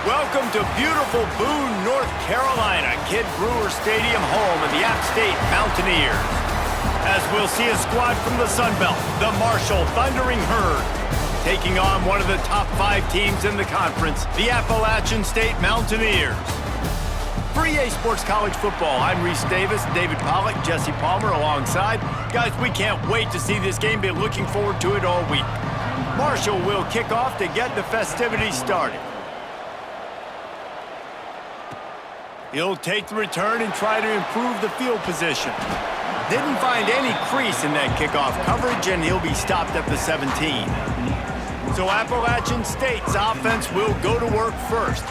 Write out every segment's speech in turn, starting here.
Welcome to beautiful Boone, North Carolina, Kid Brewer Stadium, home of the App State Mountaineers. As we'll see a squad from the Sun Belt, the Marshall Thundering Herd, taking on one of the top 5 teams in the conference, the Appalachian State Mountaineers. For EA Sports College Football, I'm Reese Davis, David Pollack, Jesse Palmer alongside. Guys, we can't wait to see this game. Been looking forward to it all week. Marshall will kick off to get the festivities started. He'll take the return and try to improve the field position. Didn't find any crease in that kickoff coverage, and he'll be stopped at the 17. So Appalachian State's offense will go to work first.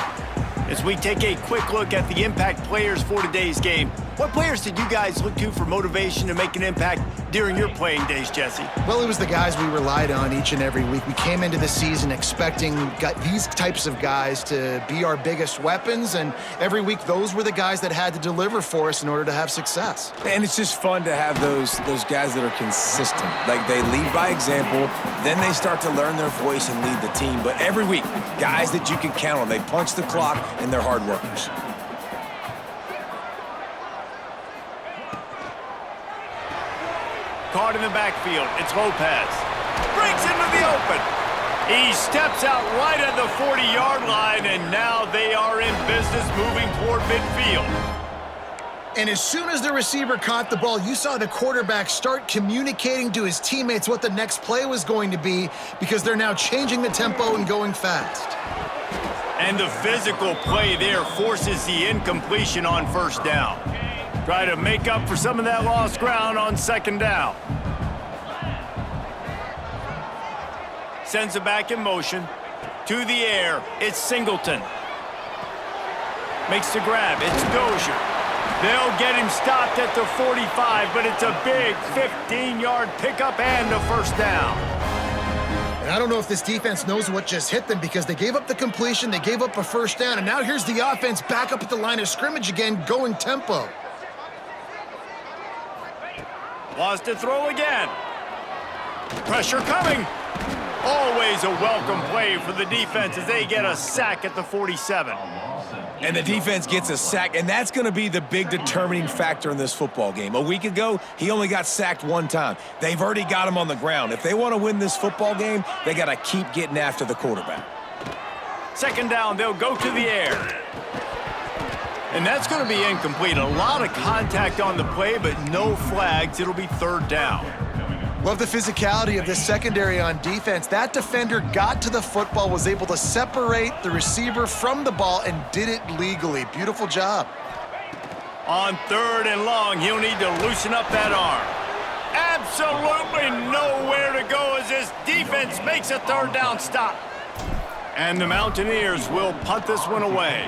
As we take a quick look at the impact players for today's game, what players did you guys look to for motivation to make an impact during your playing days, Jesse? Well, it was the guys we relied on each and every week. We came into the season expecting these types of guys to be our biggest weapons, and every week those were the guys that had to deliver for us in order to have success. And it's just fun to have those guys that are consistent. Like, they lead by example, then they start to learn their voice and lead the team. But every week, guys that you can count on. They punch the clock, and they're hard workers. Caught in the backfield, it's Lopez. Breaks into the open. He steps out right at the 40-yard line, and now they are in business moving toward midfield. And as soon as the receiver caught the ball, you saw the quarterback start communicating to his teammates what the next play was going to be, because they're now changing the tempo and going fast. And the physical play there forces the incompletion on first down. Try to make up for some of that lost ground on second down. Sends it back in motion. To the air, it's Singleton. Makes the grab, it's Dozier. They'll get him stopped at the 45, but it's a big 15-yard pickup and a first down. And I don't know if this defense knows what just hit them, because they gave up the completion, they gave up a first down, and now here's the offense back up at the line of scrimmage again, going tempo. Lost to throw again. Pressure coming. Always a welcome play for the defense as they get a sack at the 47. And the defense gets a sack, and that's going to be the big determining factor in this football game. A week ago, he only got sacked one time. They've already got him on the ground. If they want to win this football game, they got to keep getting after the quarterback. Second down, they'll go to the air. And that's going to be incomplete. A lot of contact on the play, but no flags. It'll be third down. Love the physicality of this secondary on defense. That defender got to the football, was able to separate the receiver from the ball, and did it legally. Beautiful job. On third and long, he'll need to loosen up that arm. Absolutely nowhere to go as this defense makes a third down stop. And the Mountaineers will punt this one away.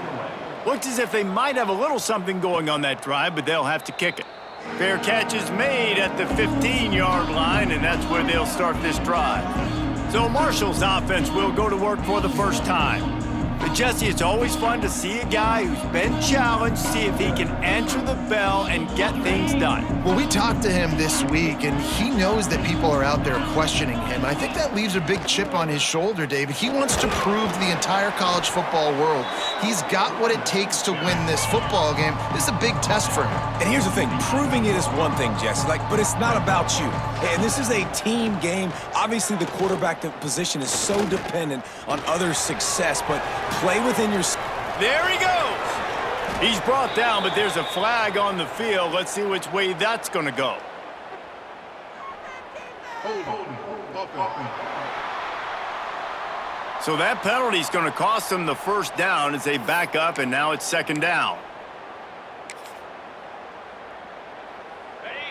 Looks as if they might have a little something going on that drive, but they'll have to kick it. Fair catch is made at the 15-yard line, and that's where they'll start this drive. So Marshall's offense will go to work for the first time. But Jesse, it's always fun to see a guy who's been challenged, see if he can answer the bell and get things done. Well, we talked to him this week, and he knows that people are out there questioning him. I think that leaves a big chip on his shoulder, David. He wants to prove to the entire college football world he's got what it takes to win this football game. This is a big test for him. And here's the thing, proving it is one thing, Jesse, but it's not about you. And this is a team game. Obviously, the quarterback position is so dependent on others' success, but play within your... There he goes. He's brought down, but there's a flag on the field. Let's see which way that's going to go. So that penalty is going to cost them the first down as they back up, and now it's second down.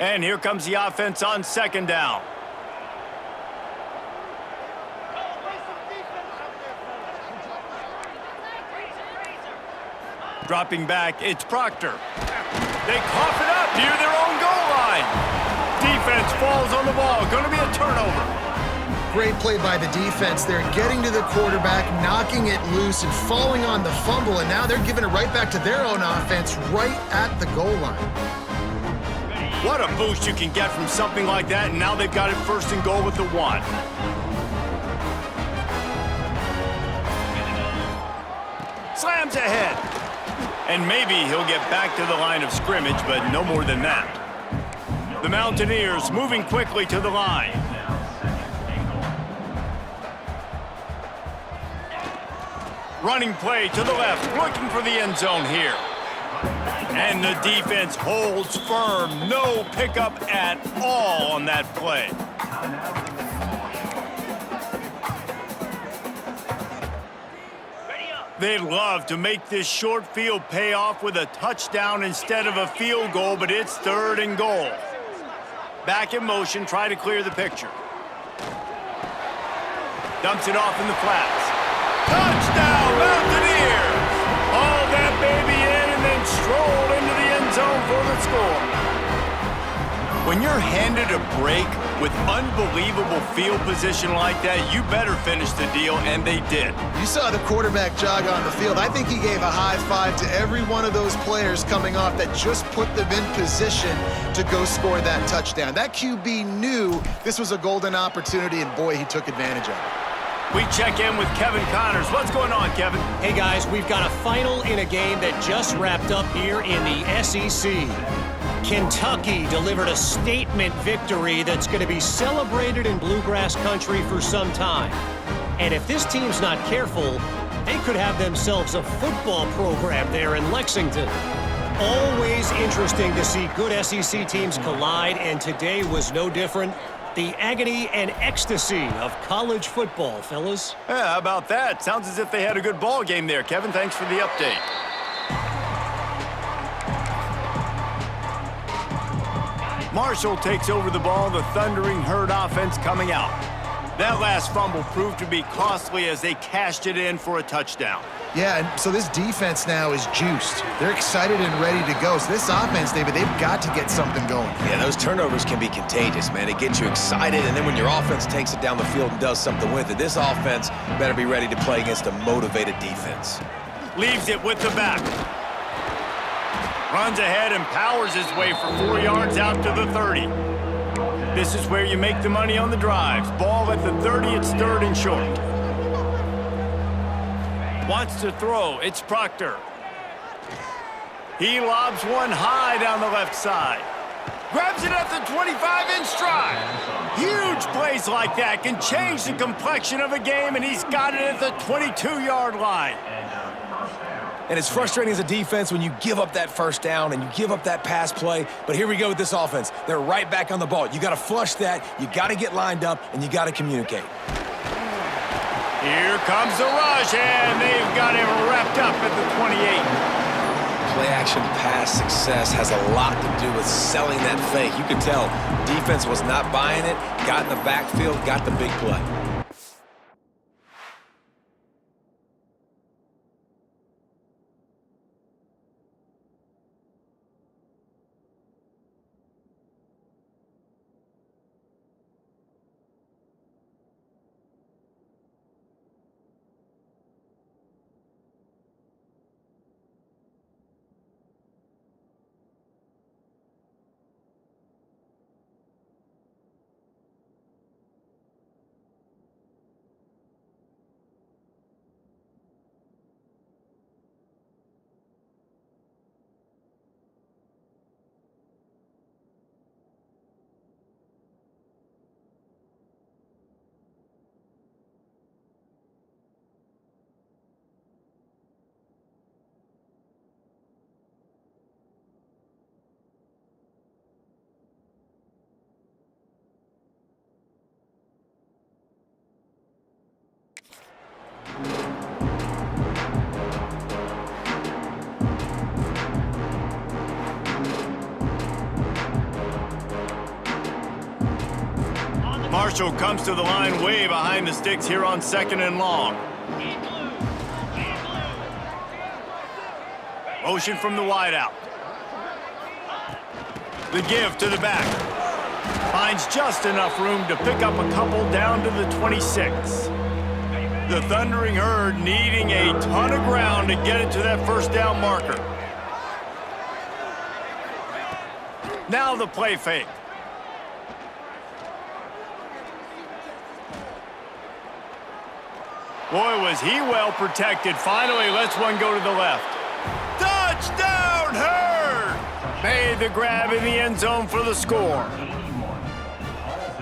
And here comes the offense on second down. Dropping back, it's Proctor. They cough it up near their own goal line. Defense falls on the ball. Going to be a turnover. Great play by the defense. They're getting to the quarterback, knocking it loose, and falling on the fumble, and now they're giving it right back to their own offense right at the goal line. What a boost you can get from something like that, and now they've got it first and goal with the 1. slams ahead. And maybe he'll get back to the line of scrimmage, but no more than that. The Mountaineers moving quickly to the line. Running play to the left, looking for the end zone here. And the defense holds firm. No pickup at all on that play. They'd love to make this short field pay off with a touchdown instead of a field goal, but it's 3rd and goal. Back in motion, try to clear the picture. Dumps it off in the flats. Touchdown, Mountaineers! Haul that baby in and then stroll into the end zone for the score. When you're handed a break with unbelievable field position like that, you better finish the deal, and they did. You saw the quarterback jog on the field. I think he gave a high five to every one of those players coming off that just put them in position to go score that touchdown. That QB knew this was a golden opportunity, and boy, he took advantage of it. We check in with Kevin Connors. What's going on, Kevin? Hey, guys, we've got a final in a game that just wrapped up here in the SEC. Kentucky delivered a statement victory that's going to be celebrated in Bluegrass country for some time. And if this team's not careful, they could have themselves a football program there in Lexington. Always interesting to see good SEC teams collide, and today was no different. The agony and ecstasy of college football, fellas. Yeah, how about that? Sounds as if they had a good ball game there. Kevin, thanks for the update. Marshall takes over the ball, the Thundering Herd offense coming out. That last fumble proved to be costly as they cashed it in for a touchdown. Yeah, and so this defense now is juiced. They're excited and ready to go. So this offense, David, they've got to get something going. Yeah, those turnovers can be contagious, man. It gets you excited, and then when your offense takes it down the field and does something with it, this offense better be ready to play against a motivated defense. Leaves it with the back. Runs ahead and powers his way for 4 yards out to the 30. This is where you make the money on the drives. Ball at the 30, it's 3rd and short. Wants to throw, it's Proctor. He lobs one high down the left side. Grabs it at the 25-inch stride. Huge plays like that can change the complexion of a game, and he's got it at the 22-yard line. And it's frustrating as a defense when you give up that first down and you give up that pass play. But here we go with this offense. They're right back on the ball. You got to flush that, you got to get lined up, and you got to communicate. Here comes the rush, and they've got him wrapped up at the 28. Play-action pass success has a lot to do with selling that fake. You could tell defense was not buying it, got in the backfield, got the big play. Marshall comes to the line way behind the sticks here on 2nd and long. Motion from the wideout. The give to the back. Finds just enough room to pick up a couple down to the 26. The Thundering Herd needing a ton of ground to get it to that first down marker. Now the play fake. Boy, was he well protected. Finally, lets one go to the left. Touchdown, Hurd! Made the grab in the end zone for the score.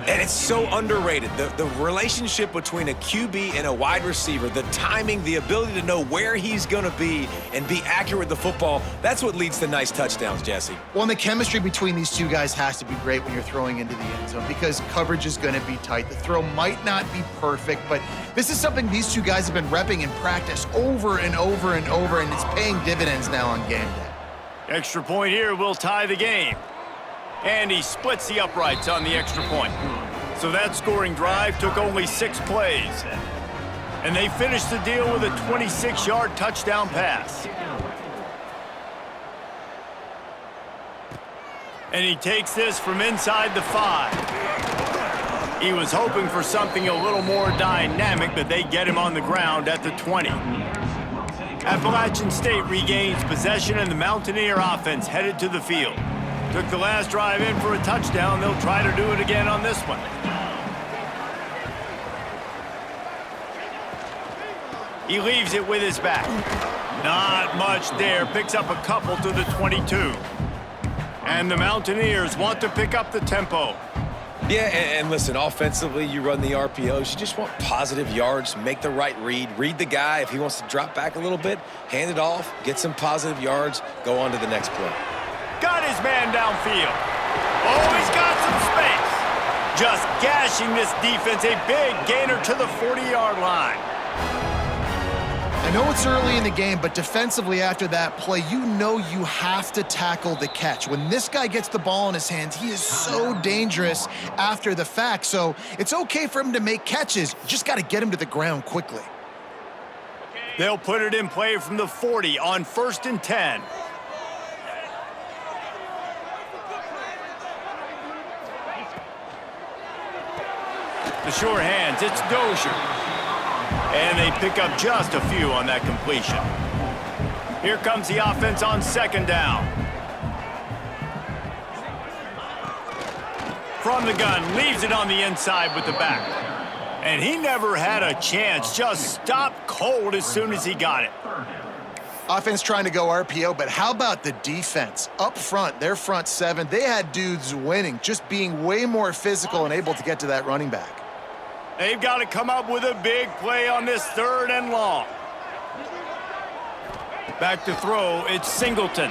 And it's so underrated. The relationship between a QB and a wide receiver, the timing, the ability to know where he's going to be and be accurate with the football, that's what leads to nice touchdowns, Jesse. Well, and the chemistry between these two guys has to be great when you're throwing into the end zone because coverage is going to be tight. The throw might not be perfect, but this is something these two guys have been repping in practice over and over and over, and it's paying dividends now on game day. Extra point here will tie the game. And he splits the uprights on the extra point. So that scoring drive took only 6 plays. And they finished the deal with a 26-yard touchdown pass. And he takes this from inside the 5. He was hoping for something a little more dynamic, but they get him on the ground at the 20. Appalachian State regains possession, and the Mountaineer offense headed to the field. Took the last drive in for a touchdown. They'll try to do it again on this one. He leaves it with his back. Not much there. Picks up a couple to the 22. And the Mountaineers want to pick up the tempo. Yeah, and listen, offensively, you run the RPOs. You just want positive yards, make the right read the guy. If he wants to drop back a little bit, hand it off, get some positive yards, go on to the next play. Got his man downfield. Oh, he's got some space. Just gashing this defense. A big gainer to the 40-yard line. I know it's early in the game, but defensively after that play, you know you have to tackle the catch. When this guy gets the ball in his hands, he is so dangerous after the fact. So it's okay for him to make catches. You just got to get him to the ground quickly. They'll put it in play from the 40 on 1st and 10. The sure hands, it's Dozier. And they pick up just a few on that completion. Here comes the offense on 2nd down. From the gun, leaves it on the inside with the back. And he never had a chance, just stopped cold as soon as he got it. Offense trying to go RPO, but how about the defense? Up front, their front 7, they had dudes winning, just being way more physical and able to get to that running back. They've got to come up with a big play on this 3rd and long. Back to throw, it's Singleton.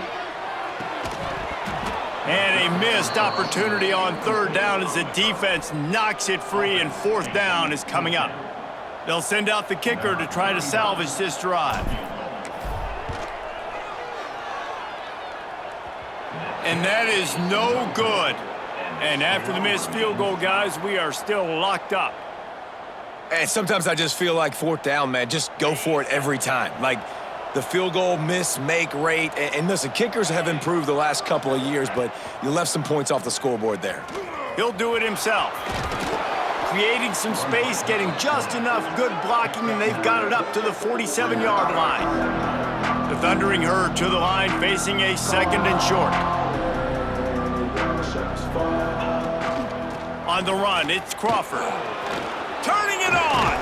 And a missed opportunity on 3rd down as the defense knocks it free, and 4th down is coming up. They'll send out the kicker to try to salvage this drive. And that is no good. And after the missed field goal, guys, we are still locked up. And sometimes I just feel like 4th down, man, just go for it every time. Like the field goal miss-make rate. And listen, kickers have improved the last couple of years, but you left some points off the scoreboard there. He'll do it himself. Creating some space, getting just enough good blocking, and they've got it up to the 47-yard line. The Thundering Herd to the line, facing a 2nd and short. On the run, it's Crawford. Turning it on.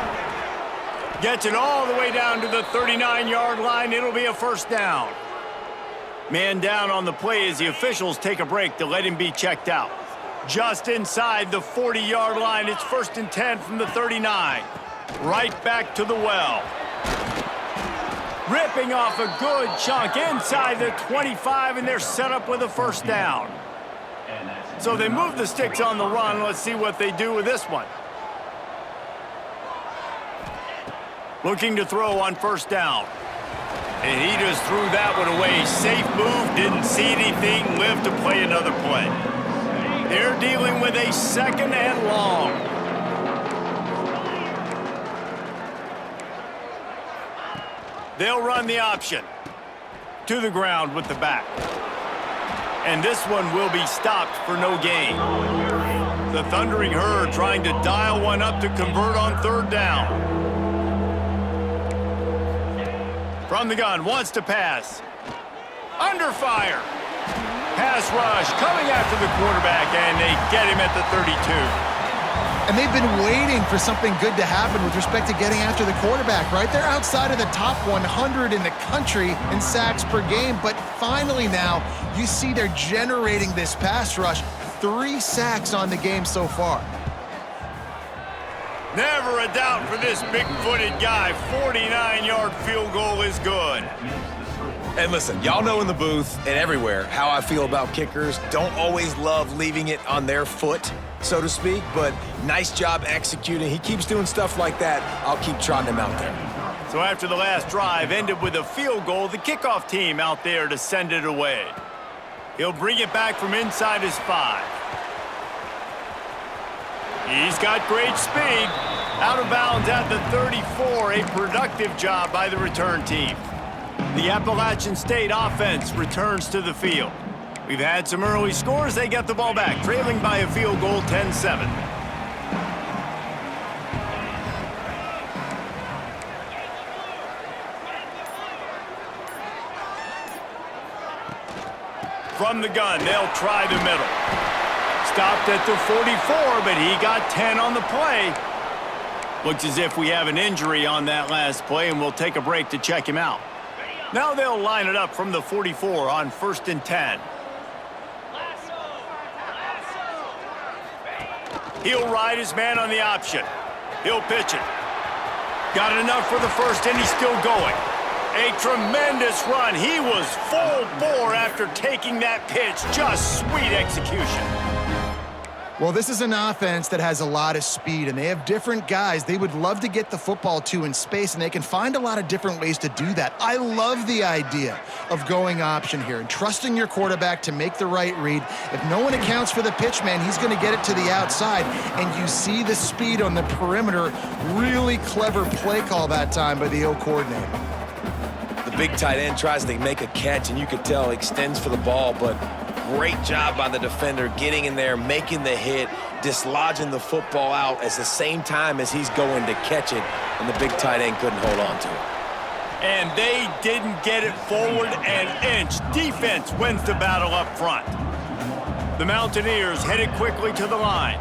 Gets it all the way down to the 39-yard line. It'll be a 1st down. Man down on the play as the officials take a break to let him be checked out. Just inside the 40-yard line, it's 1st and 10 from the 39. Right back to the well. Ripping off a good chunk inside the 25, and they're set up with a 1st down. So they move the sticks on the run. Let's see what they do with this one. Looking to throw on 1st down. And he just threw that one away. Safe move, didn't see anything, lived to play another play. They're dealing with a 2nd and long. They'll run the option. To the ground with the back. And this one will be stopped for no gain. The Thundering Herd trying to dial one up to convert on 3rd down. From the gun, wants to pass. Under fire. Pass rush coming after the quarterback, and they get him at the 32. And they've been waiting for something good to happen with respect to getting after the quarterback, right? They're outside of the top 100 in the country in sacks per game, but finally now you see they're generating this pass rush. 3 sacks on the game so far. Never a doubt for this big-footed guy. 49-yard field goal is good. And listen, y'all know in the booth and everywhere how I feel about kickers. Don't always love leaving it on their foot, so to speak, but nice job executing. He keeps doing stuff like that. I'll keep trotting him out there. So after the last drive ended with a field goal, the kickoff team out there to send it away. He'll bring it back from inside his 5. He's got great speed. Out of bounds at the 34, a productive job by the return team. The Appalachian State offense returns to the field. We've had some early scores. They get the ball back, trailing by a field goal, 10-7. From the gun, they'll try the middle. Stopped at the 44, but he got 10 on the play. Looks as if we have an injury on that last play, and we'll take a break to check him out. Now they'll line it up from the 44 on 1st and 10. He'll ride his man on the option. He'll pitch it. Got enough for the first, and he's still going. A tremendous run. He was full bore after taking that pitch. Just sweet execution. Well, this is an offense that has a lot of speed, and they have different guys they would love to get the football to in space, and they can find a lot of different ways to do that. I love the idea of going option here and trusting your quarterback to make the right read. If no one accounts for the pitch, man, he's going to get it to the outside, and you see the speed on the perimeter. Really clever play call that time by the O coordinator. The big tight end tries to make a catch, and you could tell extends for the ball, but great job by the defender getting in there, making the hit, dislodging the football out at the same time as he's going to catch it, and the big tight end couldn't hold on to it. And they didn't get it forward an inch. Defense wins the battle up front. The Mountaineers headed quickly to the line.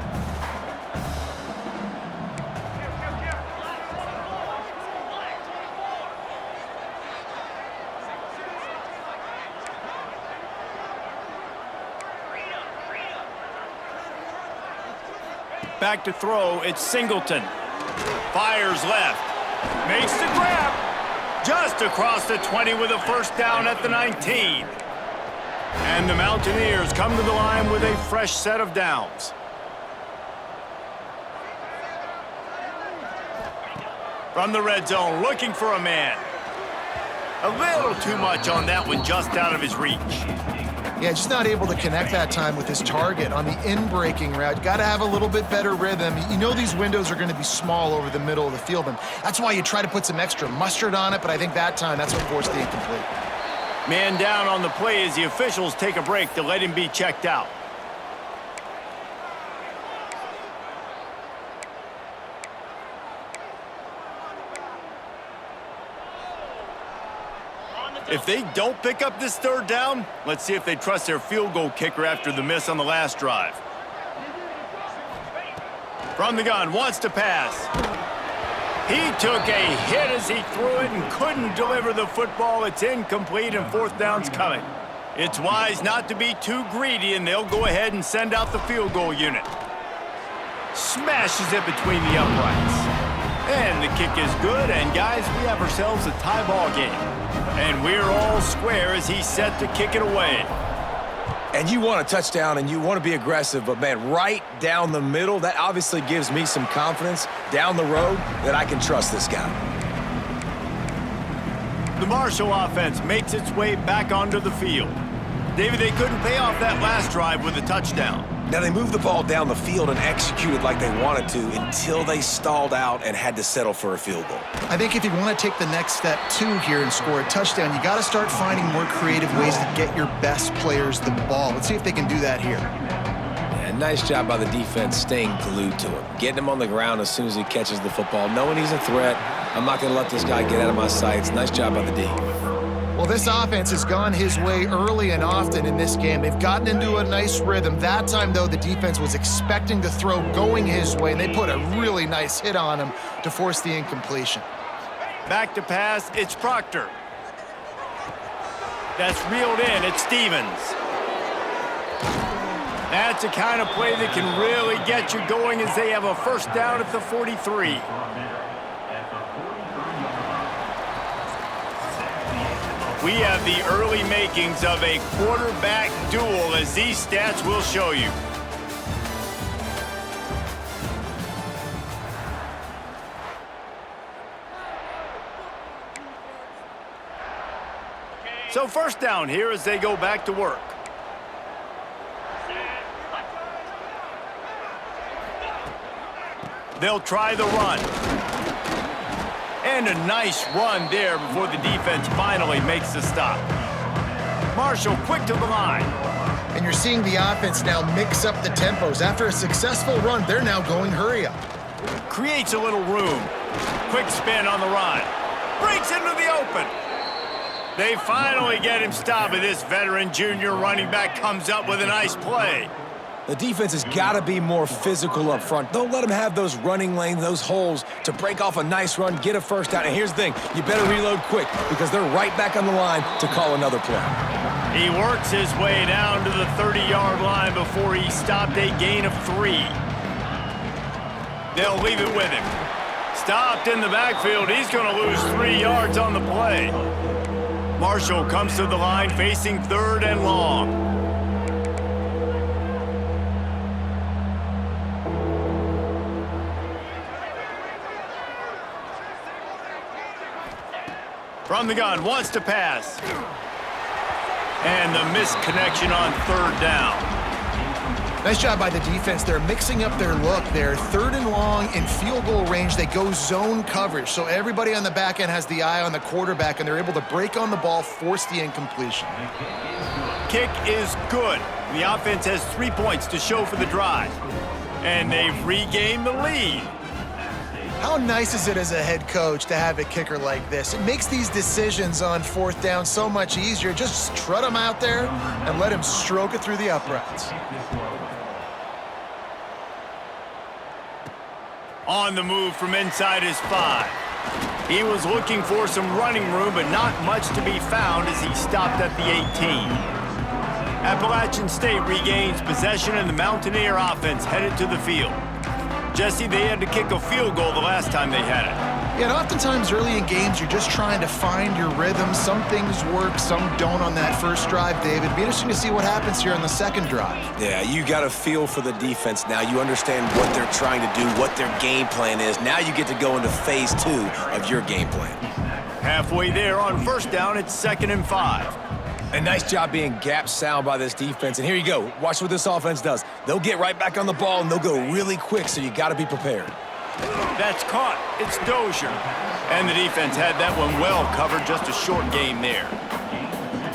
Back to throw, it's Singleton. Fires left. Makes the grab. Just across the 20 with a first down at the 19. And the Mountaineers come to the line with a fresh set of downs. From the red zone, looking for a man. A little too much on that one, just out of his reach. Yeah, just not able to connect that time with his target on the in-breaking route. Got to have a little bit better rhythm. You know these windows are going to be small over the middle of the field, and that's why you try to put some extra mustard on it, but I think that time that's what forced the incomplete. Man down on the play as the officials take a break to let him be checked out. If they don't pick up this third down, let's see if they trust their field goal kicker after the miss on the last drive. From the gun, wants to pass. He took a hit as he threw it and couldn't deliver the football. It's incomplete and 4th down's coming. It's wise not to be too greedy, and they'll go ahead and send out the field goal unit. Smashes it between the uprights. And the kick is good, and guys, we have ourselves a tie ball game. And we're all square as he's set to kick it away. And you want a touchdown and you want to be aggressive, but man, right down the middle, that obviously gives me some confidence down the road that I can trust this guy. The Marshall offense makes its way back onto the field. David, they couldn't pay off that last drive with a touchdown. Now, they moved the ball down the field and executed like they wanted to until they stalled out and had to settle for a field goal. I think if you want to take the next step, too, here and score a touchdown, you got to start finding more creative ways to get your best players the ball. Let's see if they can do that here. Yeah, nice job by the defense staying glued to him, getting him on the ground as soon as he catches the football, knowing he's a threat. I'm not going to let this guy get out of my sights. Nice job by the D. Well, this offense has gone his way early and often in this game. They've gotten into a nice rhythm. That time, though, the defense was expecting the throw going his way, and they put a really nice hit on him to force the incompletion. Back to pass, it's Proctor. That's reeled in, it's Stevens. That's the kind of play that can really get you going as they have a first down at the 43. We have the early makings of a quarterback duel, as these stats will show you. So first down here as they go back to work. They'll try the run. And a nice run there before the defense finally makes the stop. Marshall quick to the line. And you're seeing the offense now mix up the tempos. After a successful run, they're now going hurry up. Creates a little room. Quick spin on the run. Breaks into the open. They finally get him stopped, and this veteran junior running back comes up with a nice play. The defense has got to be more physical up front. Don't let them have those running lanes, those holes to break off a nice run, get a first down. And here's the thing, you better reload quick because they're right back on the line to call another play. He works his way down to the 30-yard line before he stopped a gain of 3. They'll leave it with him. Stopped in the backfield. He's going to lose 3 yards on the play. Marshall comes to the line facing 3rd and long. From the gun, wants to pass. And the missed connection on 3rd down. Nice job by the defense. They're mixing up their look there. 3rd and long in field goal range. They go zone coverage. So everybody on the back end has the eye on the quarterback, and they're able to break on the ball, force the incompletion. Kick is good. The offense has 3 points to show for the drive. And they've regained the lead. How nice is it as a head coach to have a kicker like this? It makes these decisions on 4th down so much easier. Just strut him out there and let him stroke it through the uprights. On the move from inside his 5. He was looking for some running room, but not much to be found as he stopped at the 18. Appalachian State regains possession, and the Mountaineer offense headed to the field. Jesse, they had to kick a field goal the last time they had it. Yeah, and oftentimes early in games, you're just trying to find your rhythm. Some things work, some don't on that first drive, David. It'd be interesting to see what happens here on the second drive. Yeah, you got a feel for the defense now. You understand what they're trying to do, what their game plan is. Now you get to go into phase 2 of your game plan. Halfway there on first down, it's 2nd and 5. A nice job being gap sound by this defense. And here you go. Watch what this offense does. They'll get right back on the ball, and they'll go really quick, so you got to be prepared. That's caught. It's Dozier. And the defense had that one well covered. Just a short game there.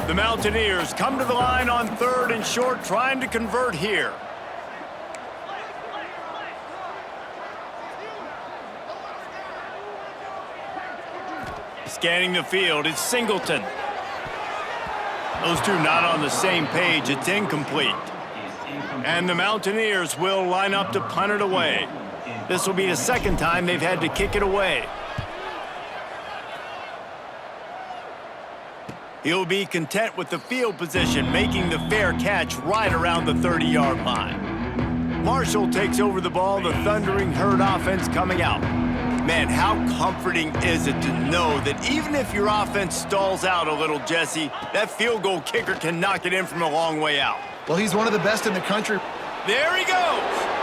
The Mountaineers come to the line on 3rd and short, trying to convert here. Scanning the field, it's Singleton. Those two not on the same page. It's incomplete. And the Mountaineers will line up to punt it away. This will be the 2nd time they've had to kick it away. He'll be content with the field position, making the fair catch right around the 30-yard line. Marshall takes over the ball, the Thundering Herd offense coming out. Man, how comforting is it to know that even if your offense stalls out a little, Jesse, that field goal kicker can knock it in from a long way out. Well, he's one of the best in the country. There he goes.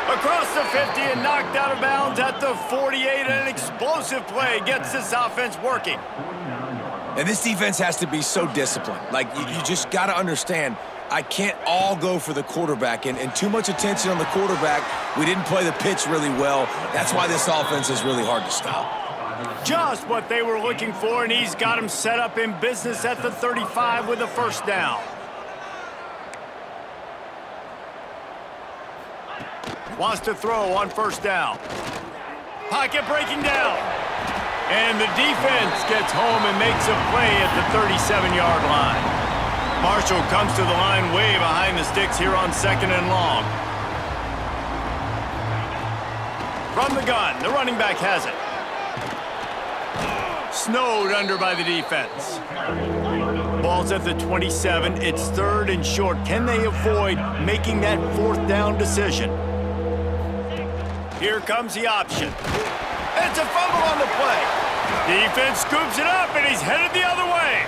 Across the 50 and knocked out of bounds at the 48. And an explosive play gets this offense working. And this defense has to be so disciplined. Like, you just got to understand, I can't all go for the quarterback, and too much attention on the quarterback. We didn't play the pitch really well. That's why this offense is really hard to stop. Just what they were looking for, and he's got him set up in business at the 35 with a first down. Wants to throw on first down. Pocket breaking down. And the defense gets home and makes a play at the 37-yard line. Marshall comes to the line way behind the sticks here on 2nd and long. From the gun, the running back has it. Snowed under by the defense. Ball's at the 27. It's 3rd and short. Can they avoid making that 4th down decision? Here comes the option. It's a fumble on the play. Defense scoops it up, and he's headed the other way.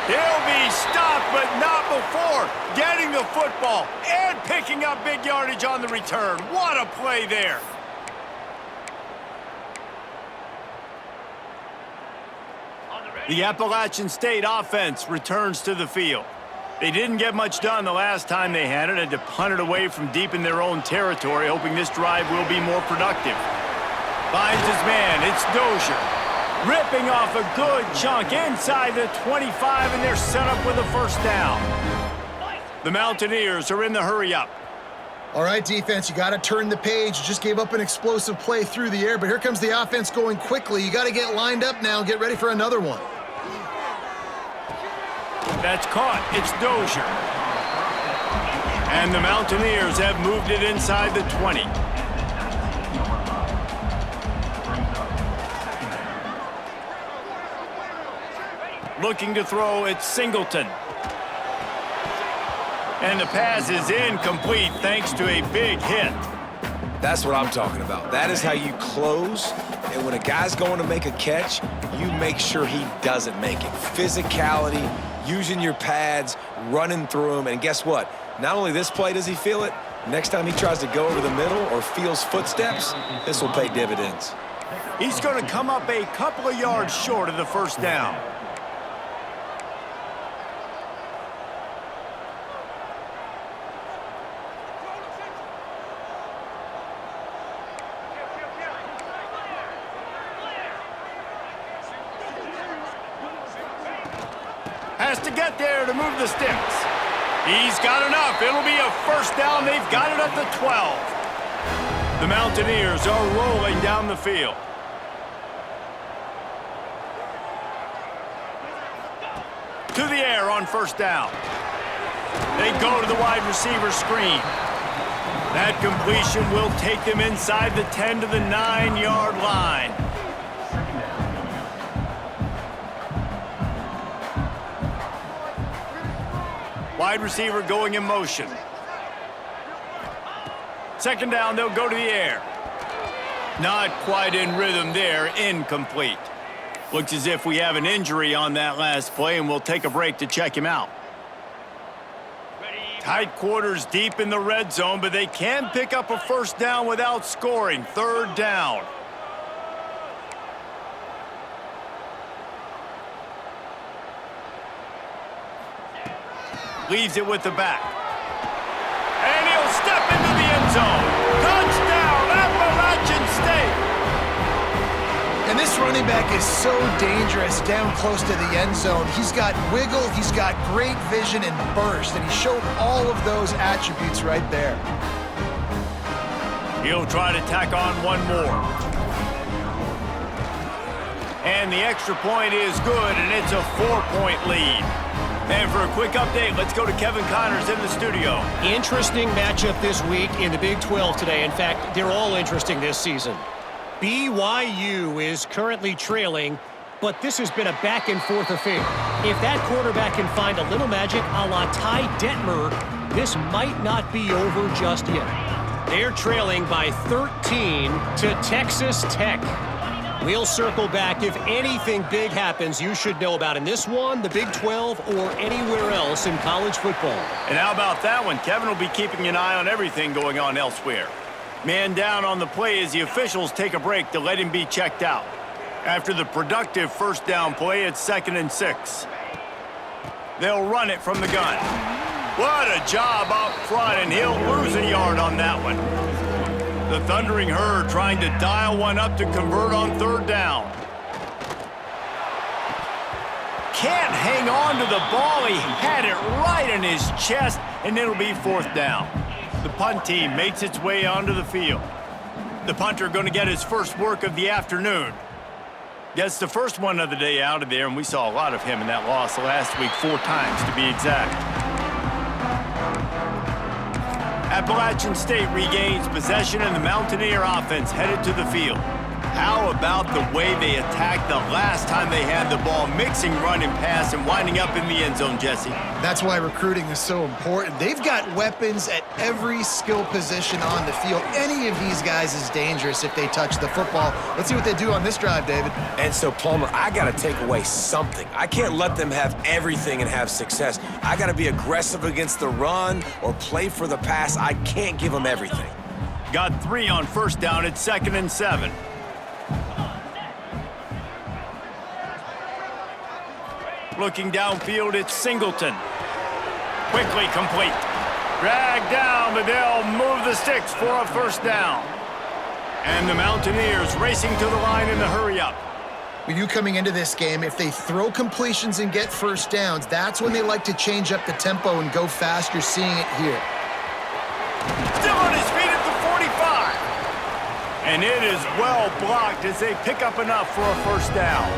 He'll be stopped, but not before getting the football and picking up big yardage on the return. What a play there. The Appalachian State offense returns to the field. They didn't get much done the last time they had it. Had to punt it away from deep in their own territory, hoping this drive will be more productive. Finds his man. It's Dozier. Ripping off a good chunk inside the 25, and they're set up with a 1st down. The Mountaineers are in the hurry-up. All right, defense, you got to turn the page. You just gave up an explosive play through the air, but here comes the offense going quickly. You got to get lined up now and get ready for another one. That's caught. It's Dozier. And the Mountaineers have moved it inside the 20. Looking to throw, it's Singleton. And the pass is incomplete thanks to a big hit. That's what I'm talking about. That is how you close. And when a guy's going to make a catch, you make sure he doesn't make it. Physicality, using your pads, running through them. And guess what? Not only this play does he feel it, next time he tries to go over the middle or feels footsteps, this will pay dividends. He's going to come up a couple of yards short of the 1st down. Has to get there to move the sticks. He's got enough. It'll be a 1st down. They've got it at the 12. The Mountaineers are rolling down the field. To the air on 1st down. They go to the wide receiver screen. That completion will take them inside the 10 to the 9-yard line. Wide receiver going in motion. 2nd down, they'll go to the air. Not quite in rhythm there, incomplete. Looks as if we have an injury on that last play, and we'll take a break to check him out. Tight quarters deep in the red zone, but they can pick up a 1st down without scoring. 3rd down. Leaves it with the back. And he'll step into the end zone. Touchdown, Appalachian State. And this running back is so dangerous down close to the end zone. He's got wiggle, he's got great vision and burst, and he showed all of those attributes right there. He'll try to tack on one more. And the extra point is good, and it's a 4-point lead. And for a quick update, let's go to Kevin Connors in the studio. Interesting matchup this week in the Big 12 today. In fact, they're all interesting this season. BYU is currently trailing, but this has been a back-and-forth affair. If that quarterback can find a little magic a la Ty Detmer, this might not be over just yet. They're trailing by 13 to Texas Tech. We'll circle back. If anything big happens, you should know about in this one, the Big 12, or anywhere else in college football. And how about that one? Kevin will be keeping an eye on everything going on elsewhere. Man down on the play as the officials take a break to let him be checked out. After the productive 1st down play, it's 2nd and 6. They'll run it from the gun. What a job up front, and he'll lose a yard on that one. The Thundering Herd trying to dial one up to convert on 3rd down. Can't hang on to the ball. He had it right in his chest, and it'll be 4th down. The punt team makes its way onto the field. The punter going to get his first work of the afternoon. Gets the first one of the day out of there, and we saw a lot of him in that loss last week, 4 times to be exact. Appalachian State regains possession, and the Mountaineer offense headed to the field. How about the way they attacked the last time they had the ball, mixing run and pass and winding up in the end zone, Jesse? That's why recruiting is so important. They've got weapons at every skill position on the field. Any of these guys is dangerous if they touch the football. Let's see what they do on this drive, David. And so, Palmer, I got to take away something. I can't let them have everything and have success. I got to be aggressive against the run or play for the pass. I can't give them everything. Got 3 on first down at 2nd and 7. Looking downfield, it's Singleton. Quickly complete. Dragged down, but they'll move the sticks for a first down. And the Mountaineers racing to the line in the hurry-up. We knew coming into this game, if they throw completions and get first downs, that's when they like to change up the tempo and go fast. You're seeing it here. Still on his feet at the 45. And it is well blocked as they pick up enough for a first down.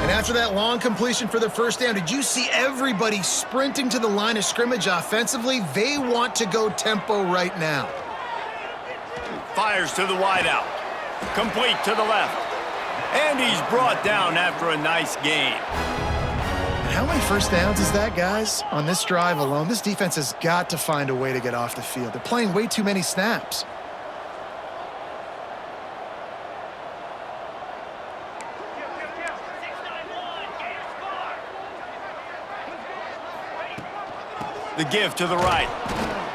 And after that long completion for the first down, did you see everybody sprinting to the line of scrimmage offensively? They want to go tempo right now. Fires to the wideout. Complete to the left. And he's brought down after a nice gain. And how many first downs is that, guys? On this drive alone, this defense has got to find a way to get off the field. They're playing way too many snaps. The give to the right.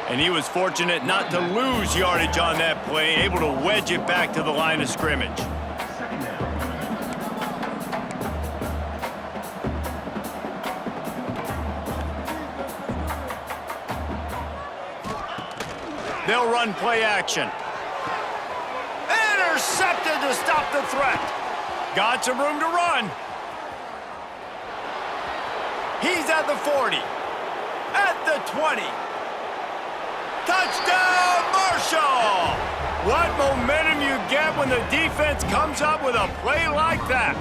And he was fortunate not to lose yardage on that play, able to wedge it back to the line of scrimmage. They'll run play action. Intercepted to stop the threat. Got some room to run. He's at the 40. At the 20. Touchdown, Marshall! What momentum you get when the defense comes up with a play like that.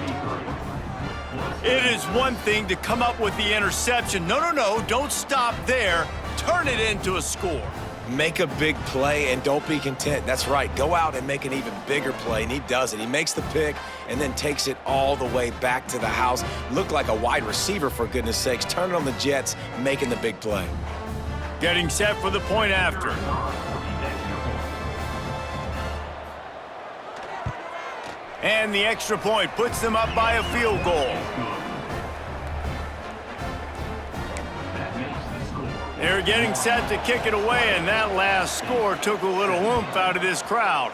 It is one thing to come up with the interception. No, don't stop there. Turn it into a score. Make a big play and don't be content. That's right. Go out and make an even bigger play, and he does it. He makes the pick and then takes it all the way back to the house. Looked like a wide receiver, for goodness sakes. Turn it on the Jets, making the big play. Getting set for the point after. And the extra point puts them up by a field goal. They're getting set to kick it away, and that last score took a little oomph out of this crowd.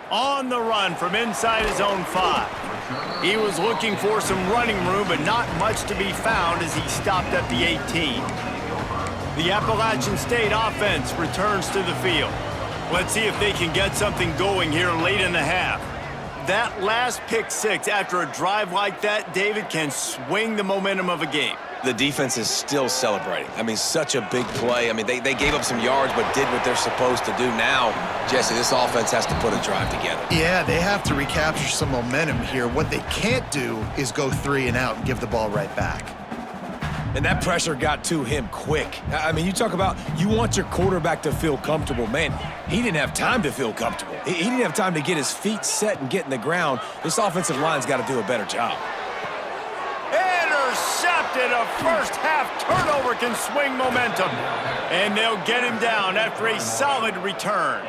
On the run from inside his own 5. He was looking for some running room, but not much to be found as he stopped at the 18. The Appalachian State offense returns to the field. Let's see if they can get something going here late in the half. That last pick 6 after a drive like that, David, can swing the momentum of a game. The defense is still celebrating. I mean, such a big play. I mean, they gave up some yards but did what they're supposed to do. Now, Jesse, this offense has to put a drive together. Yeah, they have to recapture some momentum here. What they can't do is go 3 and out and give the ball right back. And that pressure got to him quick. I mean, you talk about you want your quarterback to feel comfortable. Man, he didn't have time to feel comfortable. He didn't have time to get his feet set and get in the ground. This offensive line's got to do a better job. Intercepted. A first half turnover can swing momentum. And they'll get him down after a solid return.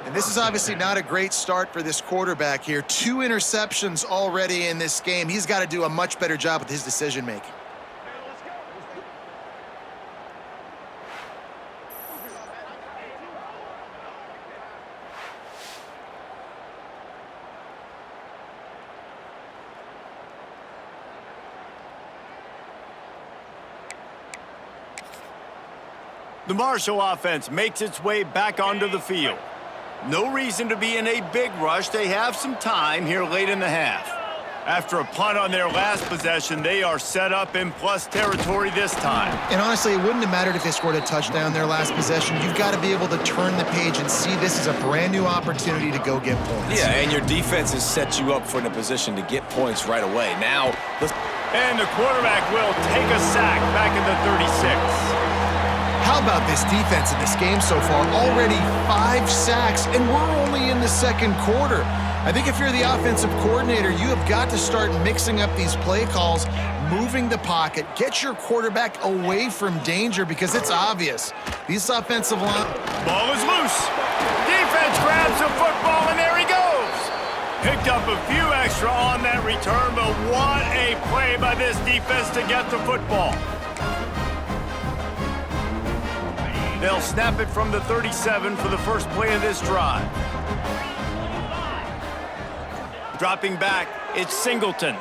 And this is obviously not a great start for this quarterback here. 2 interceptions already in this game. He's got to do a much better job with his decision-making. The Marshall offense makes its way back onto the field. No reason to be in a big rush. They have some time here late in the half. After a punt on their last possession, they are set up in plus territory this time. And honestly, it wouldn't have mattered if they scored a touchdown their last possession. You've got to be able to turn the page and see this as a brand new opportunity to go get points. Yeah, and your defense has set you up for in a position to get points right away. Now, and the quarterback will take a sack back in the 36. How about this defense in this game so far? Already 5 sacks, and we're only in the second quarter. I think if you're the offensive coordinator, you have got to start mixing up these play calls, moving the pocket, get your quarterback away from danger because it's obvious. These offensive line... Ball is loose. Defense grabs the football, and there he goes. Picked up a few extra on that return, but what a play by this defense to get the football. They'll snap it from the 37 for the first play of this drive. Dropping back, it's Singleton.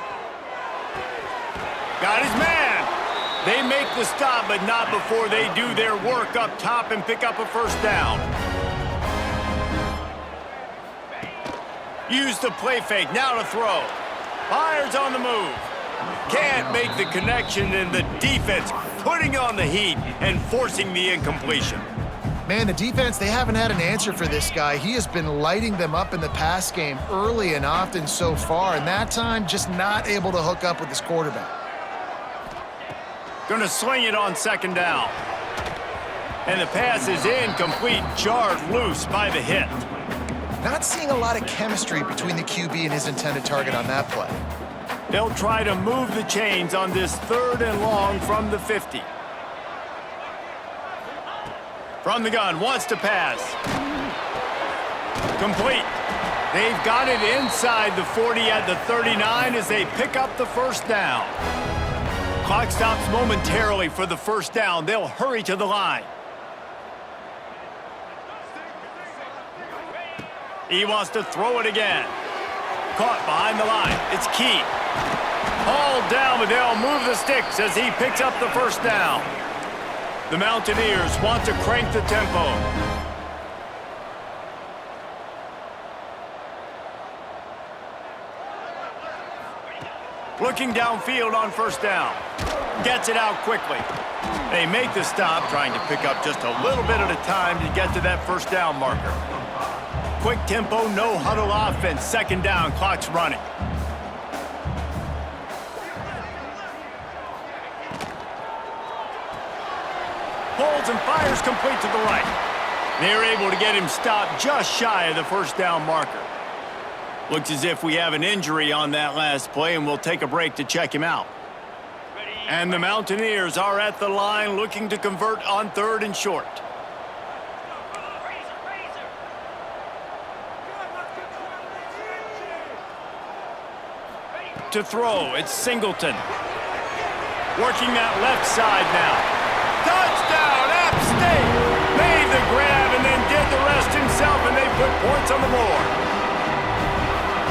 Got his man. They make the stop, but not before they do their work up top and pick up a first down. Use the play fake, now to throw. Fires on the move. Can't make the connection, and the defense putting on the heat and forcing the incompletion. Man, the defense, they haven't had an answer for this guy. He has been lighting them up in the pass game early and often so far, and that time just not able to hook up with his quarterback. Gonna swing it on second down. And the pass is incomplete, jarred loose by the hit. Not seeing a lot of chemistry between the QB and his intended target on that play. They'll try to move the chains on this 3rd and long from the 50. From the gun, wants to pass. Complete. They've got it inside the 40 at the 39 as they pick up the first down. Clock stops momentarily for the first down. They'll hurry to the line. He wants to throw it again. Caught behind the line. It's Key. Hauled down, but they'll move the sticks as he picks up the first down. The Mountaineers want to crank the tempo. Looking downfield on first down. Gets it out quickly. They make the stop, trying to pick up just a little bit at a time to get to that first down marker. Quick tempo, no huddle offense. Second down, clock's running. Holds and fires complete to the right. They're able to get him stopped just shy of the first down marker. Looks as if we have an injury on that last play, and we'll take a break to check him out. And the Mountaineers are at the line looking to convert on 3rd and short. To throw, it's Singleton. Working that left side now. Touchdown, App State! Made the grab and then did the rest himself, and they put points on the board.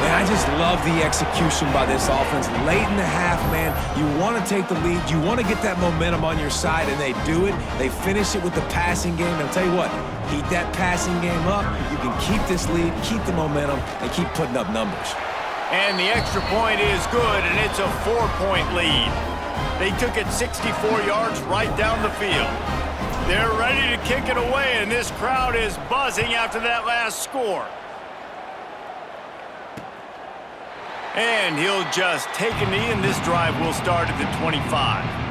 man, I just love the execution by this offense. Late in the half, man, you want to take the lead. You want to get that momentum on your side, and they do it. They finish it with the passing game. And I'll tell you what, heat that passing game up. You can keep this lead, keep the momentum, and keep putting up numbers. And the extra point is good, and it's a 4-point lead. They took it 64 yards right down the field. They're ready to kick it away, and this crowd is buzzing after that last score. And he'll just take a knee, and this drive will start at the 25.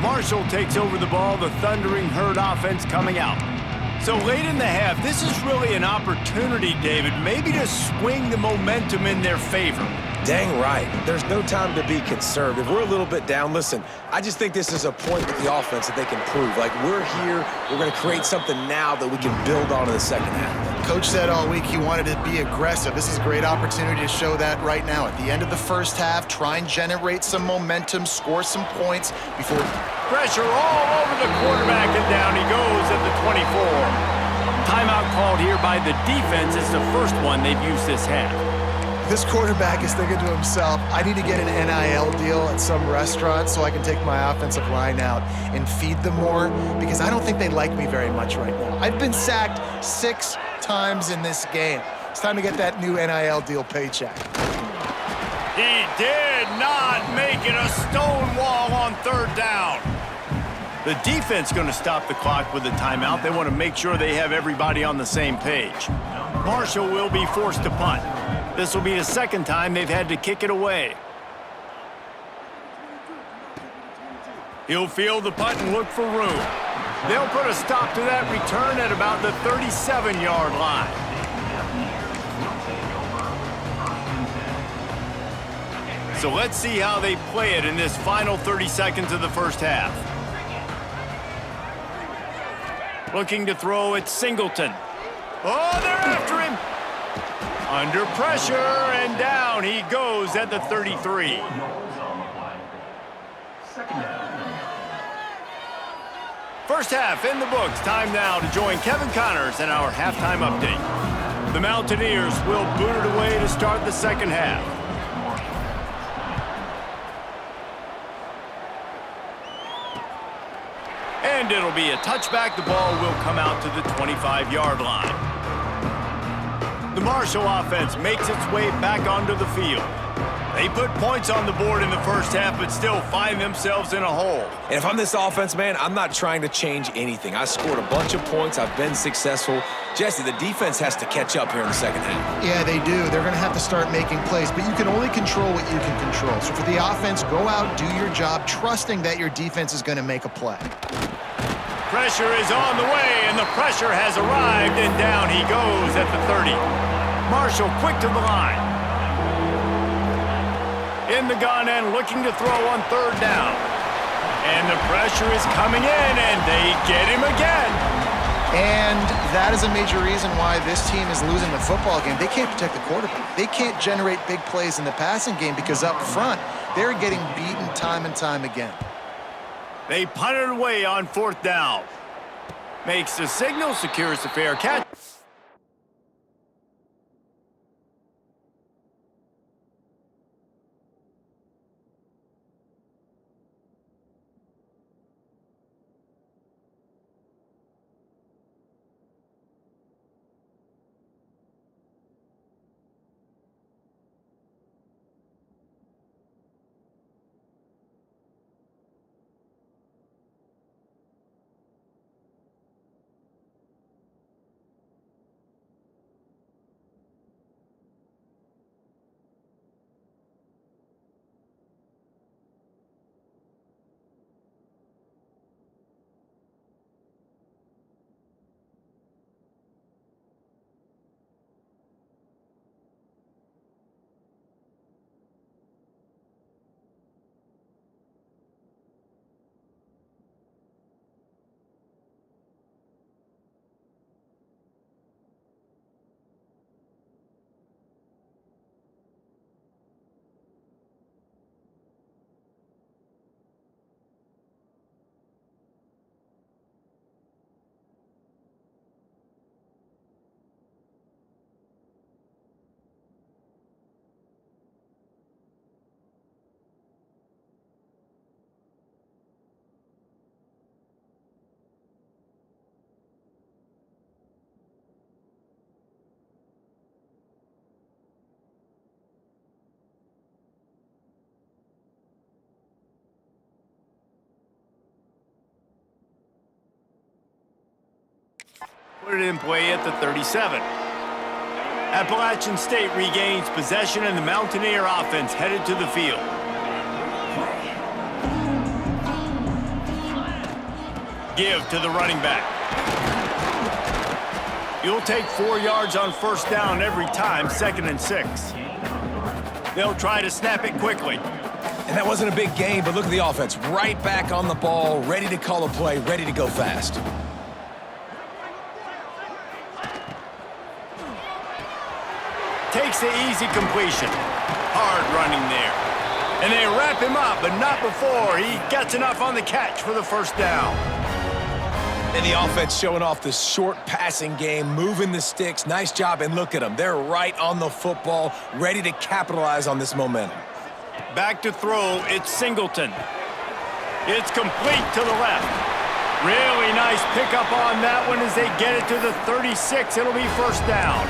Marshall takes over the ball, the Thundering Herd offense coming out. So late in the half, this is really an opportunity, David, maybe to swing the momentum in their favor. Dang right. There's no time to be conservative. We're a little bit down. Listen, I just think this is a point with the offense that they can prove. Like, we're here, we're going to create something now that we can build on in the second half. Coach said all week he wanted to be aggressive. This is a great opportunity to show that right now. At the end of the first half, try and generate some momentum, score some points before... Pressure all over the quarterback, and down he goes at the 24. Timeout called here by the defense. It's the first one they've used this half. This quarterback is thinking to himself, I need to get an NIL deal at some restaurant so I can take my offensive line out and feed them more, because I don't think they like me very much right now. I've been sacked 6 times in this game. It's time to get that new NIL deal paycheck. He did not make it a stone wall on third down. The defense going to stop the clock with a timeout. They want to make sure they have everybody on the same page. Marshall will be forced to punt. This will be the second time they've had to kick it away. He'll field the punt and look for room. They'll put a stop to that return at about the 37-yard line. So let's see how they play it in this final 30 seconds of the first half. Looking to throw at Singleton. Oh, they're after him. Under pressure, and down he goes at the 33. First half in the books. Time now to join Kevin Connors in our halftime update. The Mountaineers will boot it away to start the second half. And it'll be a touchback. The ball will come out to the 25-yard line. The Marshall offense makes its way back onto the field. They put points on the board in the first half, but still find themselves in a hole. And if I'm this offense, man, I'm not trying to change anything. I scored a bunch of points. I've been successful. Jesse, the defense has to catch up here in the second half. Yeah, they do. They're going to have to start making plays, but you can only control what you can control. So for the offense, go out, do your job, trusting that your defense is going to make a play. Pressure is on the way, and the pressure has arrived, and down he goes at the 30. Marshall quick to the line. In the gun and looking to throw on third down. And the pressure is coming in, and they get him again. And that is a major reason why this team is losing the football game. They can't protect the quarterback. They can't generate big plays in the passing game because up front, they're getting beaten time and time again. They punt it away on fourth down. Makes the signal, secures the fair catch. Put it in play at the 37. Appalachian State regains possession, and the Mountaineer offense headed to the field. Give to the running back. You'll take 4 yards on first down every time, 2nd and 6. They'll try to snap it quickly. And that wasn't a big gain, but look at the offense. Right back on the ball, ready to call a play, ready to go fast. Takes the easy completion. Hard running there. And they wrap him up, but not before he gets enough on the catch for the first down. And the offense showing off the short passing game, moving the sticks. Nice job, and look at them. They're right on the football, ready to capitalize on this momentum. Back to throw, it's Singleton. It's complete to the left. Really nice pickup on that one as they get it to the 36. It'll be first down.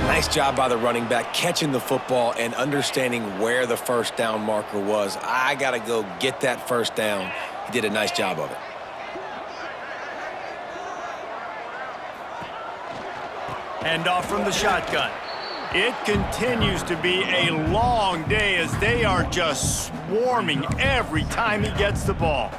Nice job by the running back, catching the football and understanding where the first down marker was. I got to go get that first down. He did a nice job of it. Hand off from the shotgun. It continues to be a long day as they are just swarming every time he gets the ball.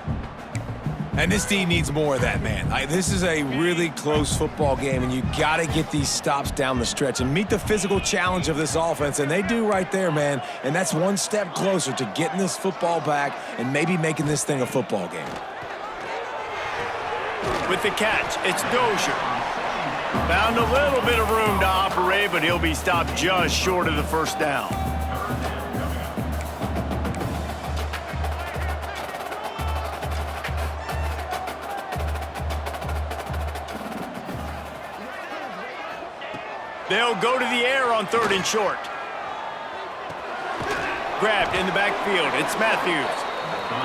And this team needs more of that, man. This is a really close football game, and you got to get these stops down the stretch and meet the physical challenge of this offense, and they do right there, man. And that's one step closer to getting this football back and maybe making this thing a football game. With the catch, it's Dozier. Found a little bit of room to operate, but he'll be stopped just short of the first down. They'll go to the air on 3rd and short. Grabbed in the backfield. It's Matthews.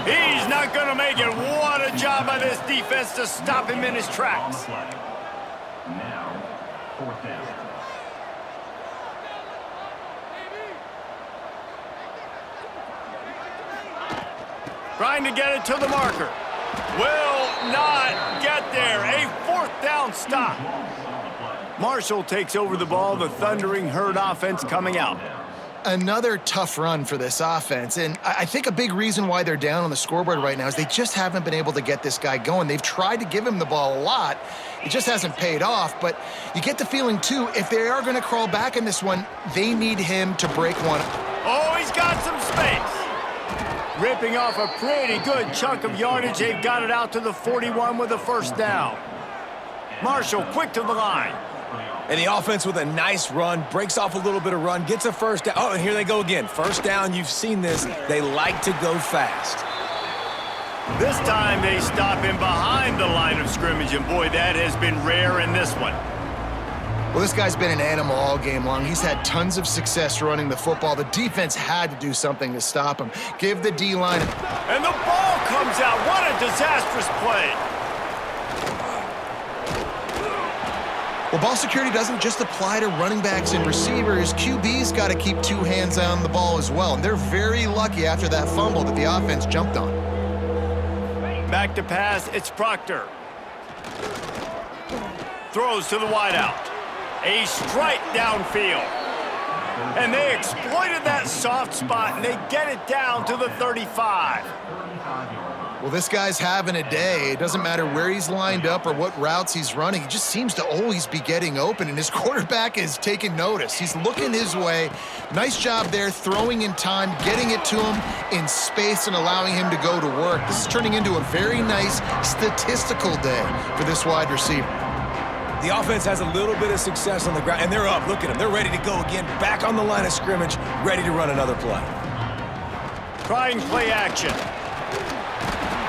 He's not going to make it. What a job by this defense to stop him in his tracks. Now, 4th down. Trying to get it to the marker. Will not get there. A 4th down stop. Marshall takes over the ball. The Thundering Herd offense coming out. Another tough run for this offense, and I think a big reason why they're down on the scoreboard right now is they just haven't been able to get this guy going. They've tried to give him the ball a lot. It just hasn't paid off, but you get the feeling, too, if they are going to crawl back in this one, they need him to break one. Oh, he's got some space. Ripping off a pretty good chunk of yardage. They've got it out to the 41 with a first down. Marshall quick to the line. And the offense with a nice run, breaks off a little bit of run, gets a first down. Oh, and here they go again. First down, you've seen this. They like to go fast. This time they stop him behind the line of scrimmage, and boy, that has been rare in this one. Well, this guy's been an animal all game long. He's had tons of success running the football. The defense had to do something to stop him. Give the D-line. And the ball comes out. What a disastrous play. Well, ball security doesn't just apply to running backs and receivers. QB's got to keep 2 hands on the ball as well. And they're very lucky after that fumble that the offense jumped on. Back to pass, it's Proctor. Throws to the wideout. A strike downfield. And they exploited that soft spot, and they get it down to the 35. Well, this guy's having a day. It doesn't matter where he's lined up or what routes he's running. He just seems to always be getting open, and his quarterback is taking notice. He's looking his way. Nice job there, throwing in time, getting it to him in space and allowing him to go to work. This is turning into a very nice statistical day for this wide receiver. The offense has a little bit of success on the ground, and they're up. Look at them. They're ready to go again, back on the line of scrimmage, ready to run another play. Trying play action.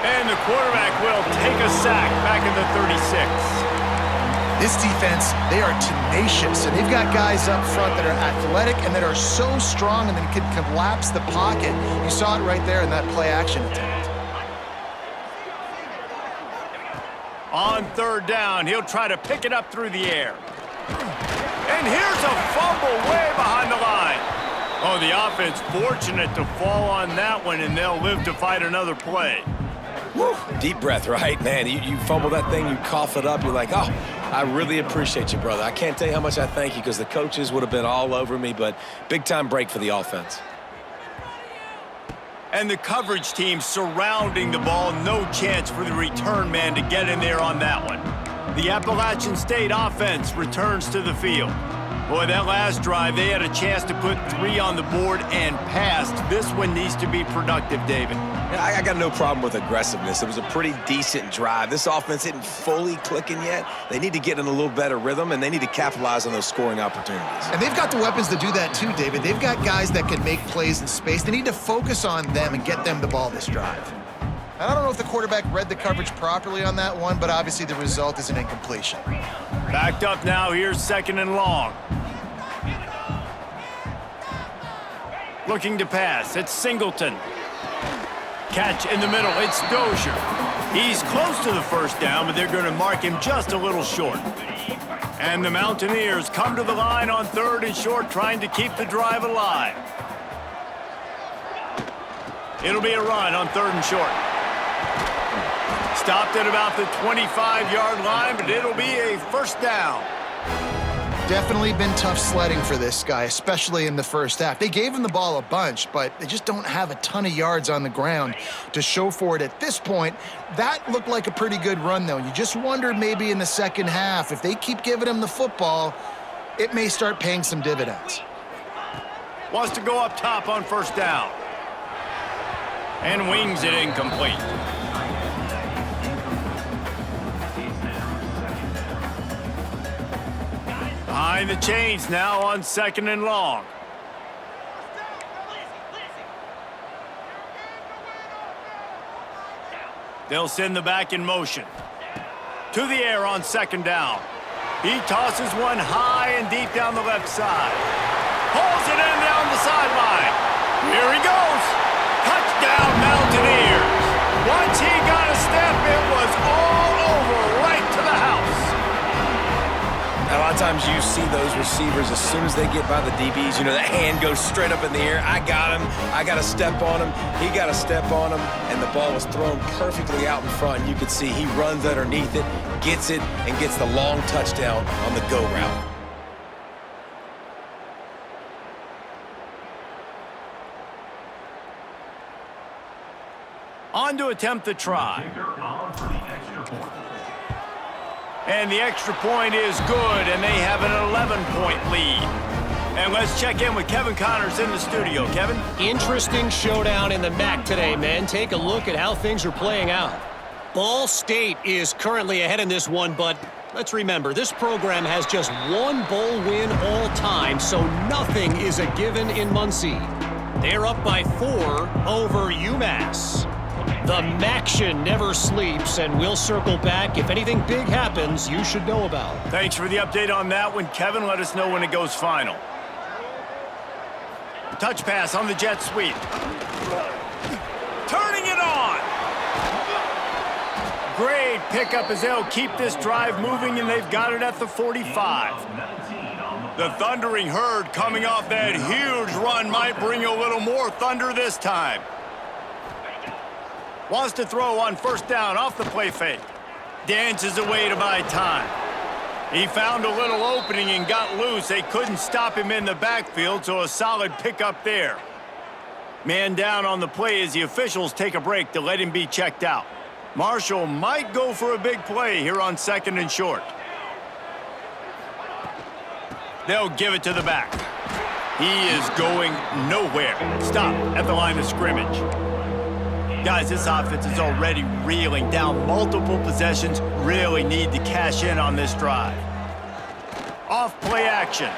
And the quarterback will take a sack back in the 36. This defense, they are tenacious, and they've got guys up front that are athletic and that are so strong and that can collapse the pocket. You saw it right there in that play action attempt. On 3rd down, he'll try to pick it up through the air. And here's a fumble way behind the line. Oh, the offense fortunate to fall on that one, and they'll live to fight another play. Woo. Deep breath, right? Man, you fumble that thing, you cough it up, you're like, oh, I really appreciate you, brother. I can't tell you how much I thank you because the coaches would have been all over me, but big-time break for the offense. And the coverage team surrounding the ball. No chance for the return man to get in there on that one. The Appalachian State offense returns to the field. Boy, that last drive, they had a chance to put 3 on the board and passed. This one needs to be productive, David. Yeah, I got no problem with aggressiveness. It was a pretty decent drive. This offense isn't fully clicking yet. They need to get in a little better rhythm, and they need to capitalize on those scoring opportunities. And they've got the weapons to do that too, David. They've got guys that can make plays in space. They need to focus on them and get them the ball this drive. I don't know if the quarterback read the coverage properly on that one, but obviously the result is an incompletion. Backed up now, here's 2nd and long. Looking to pass, it's Singleton. Catch in the middle, it's Dozier. He's close to the first down, but they're going to mark him just a little short. And the Mountaineers come to the line on 3rd and short, trying to keep the drive alive. It'll be a run on 3rd and short. Stopped at about the 25-yard line, but it'll be a first down. Definitely been tough sledding for this guy, especially in the first half. They gave him the ball a bunch, but they just don't have a ton of yards on the ground to show for it at this point. That looked like a pretty good run, though. You just wonder maybe in the second half, if they keep giving him the football, it may start paying some dividends. Wants to go up top on first down. And wings it incomplete. Behind the chains now on 2nd and long. They'll send the back in motion. To the air on 2nd down. He tosses one high and deep down the left side. Pulls it in down the sideline. Here he goes. Touchdown, Mountaineers. Once he got a step, it was all over right to the house. A lot of times you see those receivers, as soon as they get by the DBs, you know, that hand goes straight up in the air. I got him. I got a step on him. He got a step on him, and the ball was thrown perfectly out in front. You could see he runs underneath it, gets it, and gets the long touchdown on the go route. On to attempt the try. And the extra point is good, and they have an 11-point lead. And let's check in with Kevin Connors in the studio. Kevin? Interesting showdown in the MAC today, men. Take a look at how things are playing out. Ball State is currently ahead in this one, but let's remember, this program has just one bowl win all time, so nothing is a given in Muncie. They're up by 4 over UMass. The Maction never sleeps, and we'll circle back. If anything big happens, you should know about. Thanks for the update on that one, Kevin. Let us know when it goes final. Touch pass on the jet sweep. Turning it on. Great pickup as they'll keep this drive moving, and they've got it at the 45. The Thundering Herd coming off that huge run might bring a little more thunder this time. Wants to throw on first down off the play fake. Dances away to buy time. He found a little opening and got loose. They couldn't stop him in the backfield, so a solid pickup there. Man down on the play as the officials take a break to let him be checked out. Marshall might go for a big play here on 2nd and short. They'll give it to the back. He is going nowhere. Stop at the line of scrimmage. Guys, this offense is already reeling down multiple possessions. Really need to cash in on this drive. Off play action.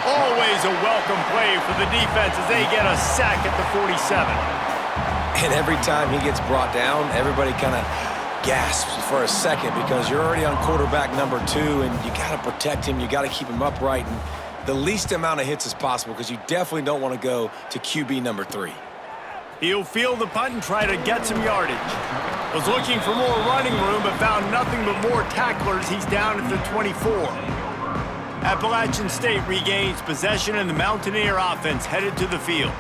Always a welcome play for the defense as they get a sack at the 47. And every time he gets brought down, everybody kind of gasps for a second because you're already on quarterback number 2, and you got to protect him. You got to keep him upright and the least amount of hits as possible because you definitely don't want to go to QB number 3. He'll field the punt and try to get some yardage. Was looking for more running room, but found nothing but more tacklers. He's down at the 24. Appalachian State regains possession, and the Mountaineer offense headed to the field.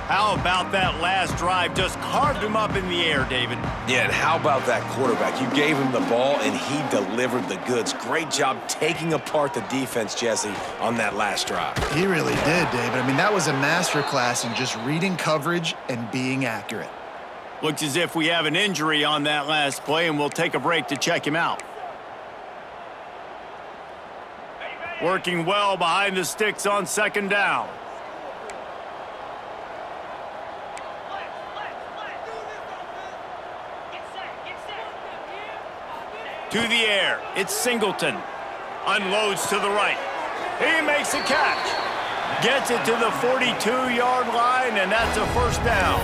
How about that last drive? Just carved him up in the air, David. Yeah, and how about that quarterback? You gave him the ball, and he delivered the goods. Great job taking apart the defense, Jesse, on that last drive. He really did, David. I mean, that was a masterclass in just reading coverage and being accurate. Looks as if we have an injury on that last play, and we'll take a break to check him out. Working well behind the sticks on second down. To the air, it's Singleton. Unloads to the right. He makes a catch. Gets it to the 42-yard line, and that's a first down.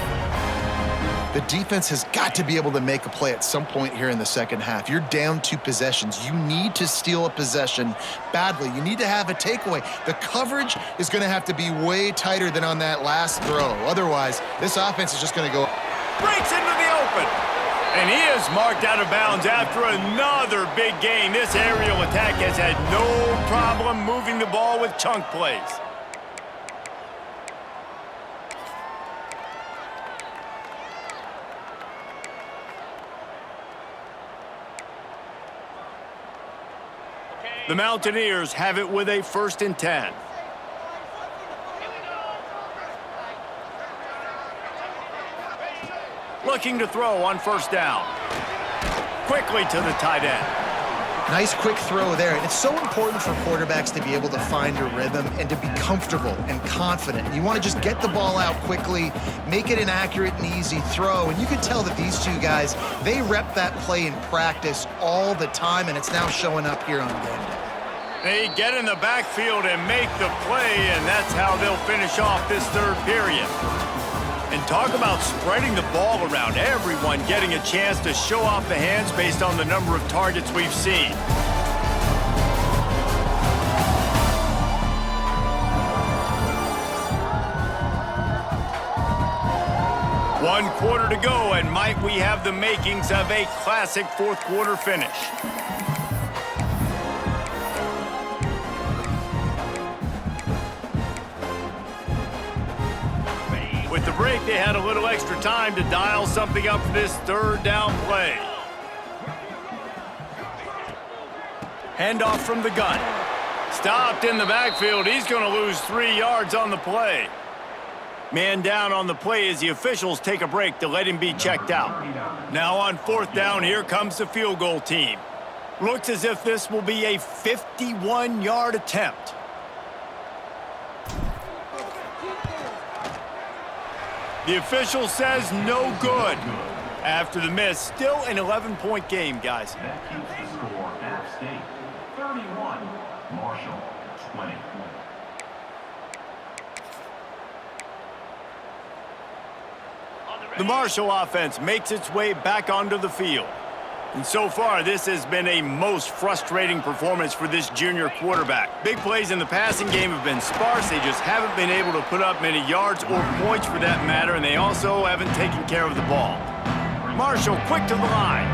The defense has got to be able to make a play at some point here in the second half. You're down 2 possessions. You need to steal a possession badly. You need to have a takeaway. The coverage is going to have to be way tighter than on that last throw. Otherwise, this offense is just going to go. Breaks into the open. And he is marked out of bounds after another big gain. This aerial attack has had no problem moving the ball with chunk plays. The Mountaineers have it with a 1st and 10. Looking to throw on first down. Quickly to the tight end. Nice quick throw there. And it's so important for quarterbacks to be able to find a rhythm and to be comfortable and confident. You want to just get the ball out quickly, make it an accurate and easy throw. And you can tell that these two guys, they rep that play in practice all the time, and it's now showing up here on game day. They get in the backfield and make the play, and that's how they'll finish off this third period. And talk about spreading the ball around, everyone getting a chance to show off the hands based on the number of targets we've seen. One quarter to go, and might we have the makings of a classic fourth quarter finish. With the break, they had a little extra time to dial something up for this third down play. Handoff from the gun. Stopped in the backfield. He's going to lose 3 yards on the play. Man down on the play as the officials take a break to let him be checked out. Now on 4th down, here comes the field goal team. Looks as if this will be a 51-yard attempt. The official says no good. After the miss, still an 11-point game, guys. That keeps the score at State 31, Marshall 20. The Marshall offense makes its way back onto the field. And so far, this has been a most frustrating performance for this junior quarterback. Big plays in the passing game have been sparse. They just haven't been able to put up many yards or points for that matter, and they also haven't taken care of the ball. Marshall quick to the line.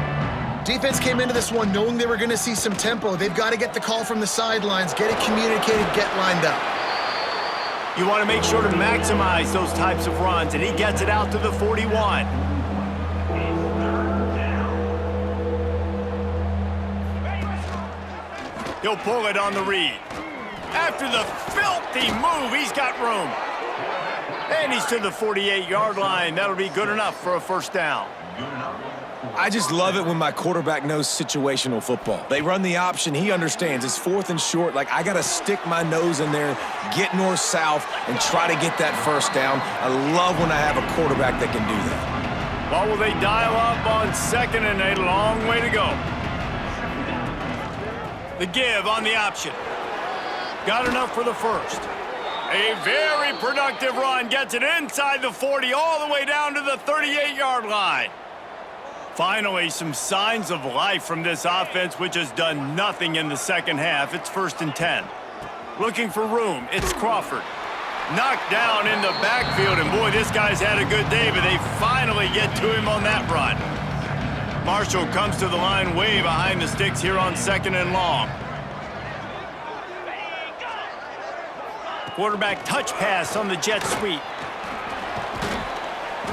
Defense came into this one knowing they were going to see some tempo. They've got to get the call from the sidelines, get it communicated, get lined up. You want to make sure to maximize those types of runs, and he gets it out to the 41. He'll pull it on the read. After the filthy move, he's got room. And he's to the 48-yard line. That'll be good enough for a first down. I just love it when my quarterback knows situational football. They run the option. He understands. It's 4th and short. Like, I got to stick my nose in there, get north-south, and try to get that first down. I love when I have a quarterback that can do that. What will they dial up on 2nd and a long way to go? The give on the option. Got enough for the first. A very productive run. Gets it inside the 40 all the way down to the 38-yard line. Finally, some signs of life from this offense, which has done nothing in the second half. It's 1st and 10. Looking for room. It's Crawford. Knocked down in the backfield, and boy, this guy's had a good day, but they finally get to him on that run. Marshall comes to the line way behind the sticks here on 2nd and long. Quarterback touch pass on the jet sweep.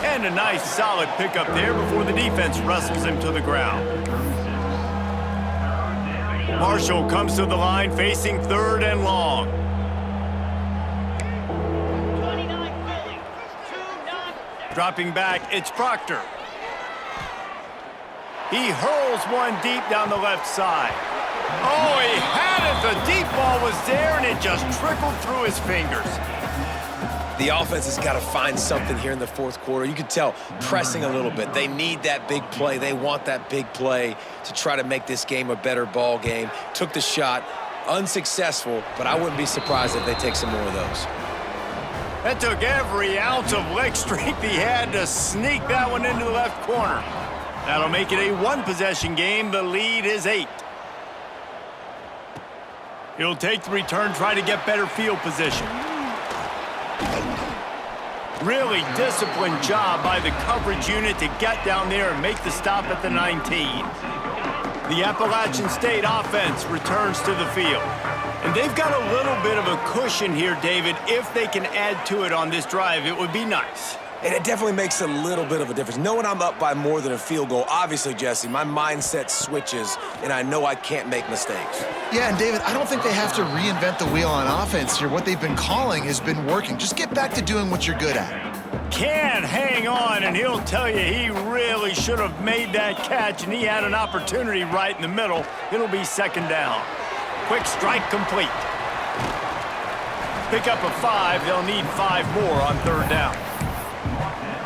And a nice solid pickup there before the defense wrestles him to the ground. Marshall comes to the line facing 3rd and long. Dropping back, it's Proctor. He hurls one deep down the left side. Oh, he had it. The deep ball was there, and it just trickled through his fingers. The offense has got to find something here in the fourth quarter. You can tell pressing a little bit. They need that big play. They want that big play to try to make this game a better ball game. Took the shot, unsuccessful, but I wouldn't be surprised if they take some more of those. That took every ounce of leg strength he had to sneak that one into the left corner. That'll make it a one-possession game. The lead is 8. He'll take the return, try to get better field position. Really disciplined job by the coverage unit to get down there and make the stop at the 19. The Appalachian State offense returns to the field. And they've got a little bit of a cushion here, David. If they can add to it on this drive, it would be nice. And it definitely makes a little bit of a difference. Knowing I'm up by more than a field goal, obviously, Jesse, my mindset switches, and I know I can't make mistakes. Yeah, and David, I don't think they have to reinvent the wheel on offense here. What they've been calling has been working. Just get back to doing what you're good at. Can hang on, and he'll tell you he really should have made that catch, and he had an opportunity right in the middle. It'll be second down. Quick strike complete. Pick up a 5. They'll need 5 more on third down.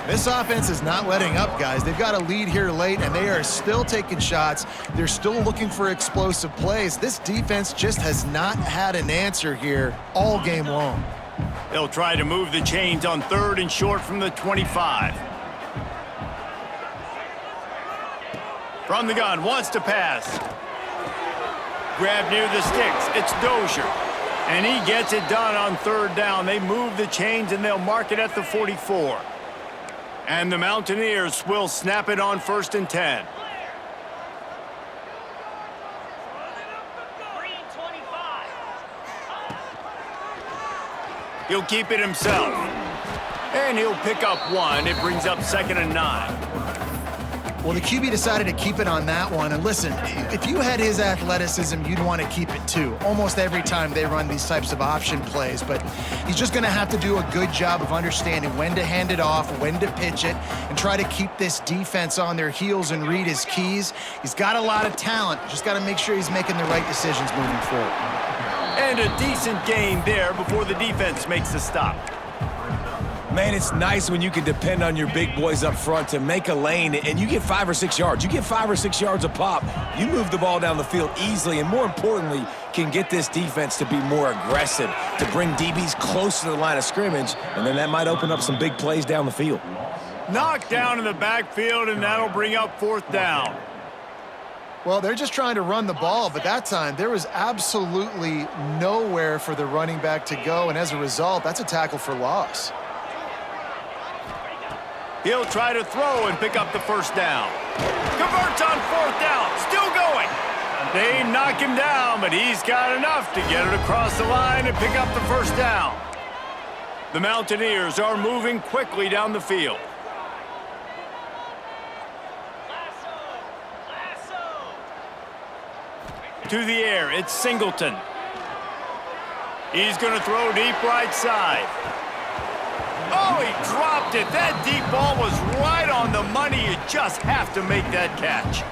This offense is not letting up, guys. They've got a lead here late, and they are still taking shots. They're still looking for explosive plays. This defense just has not had an answer here all game long. They'll try to move the chains on third and short from the 25. From the gun, wants to pass. Grab near the sticks. It's Dozier. And he gets it done on third down. They move the chains, and they'll mark it at the 44. And the Mountaineers will snap it on 1st and 10. He'll keep it himself. And he'll pick up 1. It brings up 2nd and 9. Well, the QB decided to keep it on that one. And listen, if you had his athleticism, you'd want to keep it too. Almost every time they run these types of option plays. But he's just going to have to do a good job of understanding when to hand it off, when to pitch it, and try to keep this defense on their heels and read his keys. He's got a lot of talent. Just got to make sure he's making the right decisions moving forward. And a decent gain there before the defense makes the stop. Man, it's nice when you can depend on your big boys up front to make a lane, and you get 5 or 6 yards. You get 5 or 6 yards a pop. You move the ball down the field easily, and more importantly, can get this defense to be more aggressive, to bring DBs close to the line of scrimmage, and then that might open up some big plays down the field. Knocked down in the backfield, and that'll bring up 4th down. Well, they're just trying to run the ball, but that time there was absolutely nowhere for the running back to go, and as a result, that's a tackle for loss. He'll try to throw and pick up the 1st down. Converts on 4th down. Still going. They knock him down, but he's got enough to get it across the line and pick up the 1st down. The Mountaineers are moving quickly down the field. To the air, it's Singleton. He's going to throw deep right side. Oh, he dropped it. That deep ball was right on the money. You just have to make that catch.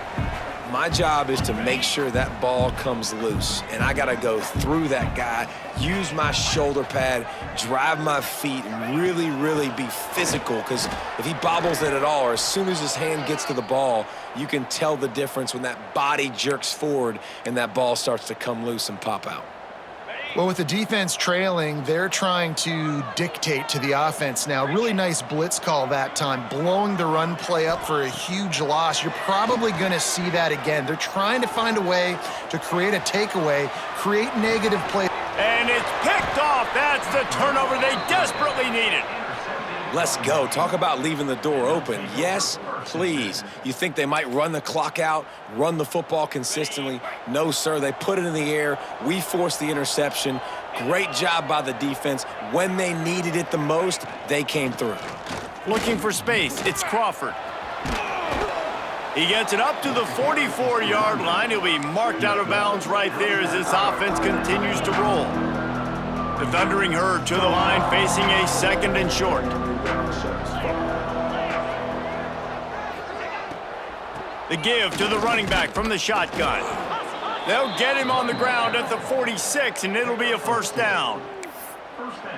My job is to make sure that ball comes loose, and I got to go through that guy, use my shoulder pad, drive my feet, and really, really be physical, because if he bobbles it at all, or as soon as his hand gets to the ball, you can tell the difference when that body jerks forward and that ball starts to come loose and pop out. Well, with the defense trailing, they're trying to dictate to the offense now. Really nice blitz call that time, blowing the run play up for a huge loss. You're probably going to see that again. They're trying to find a way to create a takeaway, create negative play. And it's picked off. That's the turnover they desperately needed. Let's go. Talk about leaving the door open. Yes, please. You think they might run the clock out, run the football consistently? No, sir. They put it in the air. We forced the interception. Great job by the defense. When they needed it the most, they came through. Looking for space. It's Crawford. He gets it up to the 44-yard line. He'll be marked out of bounds right there as this offense continues to roll. The Thundering Herd to the line, facing a 2nd and short. The give to the running back from the shotgun. They'll get him on the ground at the 46, and it'll be a first down.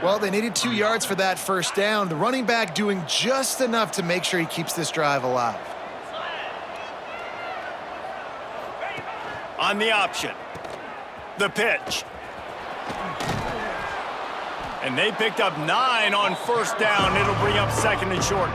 Well, they needed 2 yards for that first down. The running back doing just enough to make sure he keeps this drive alive. On the option, the pitch. And they picked up 9 on first down. It'll bring up second and short.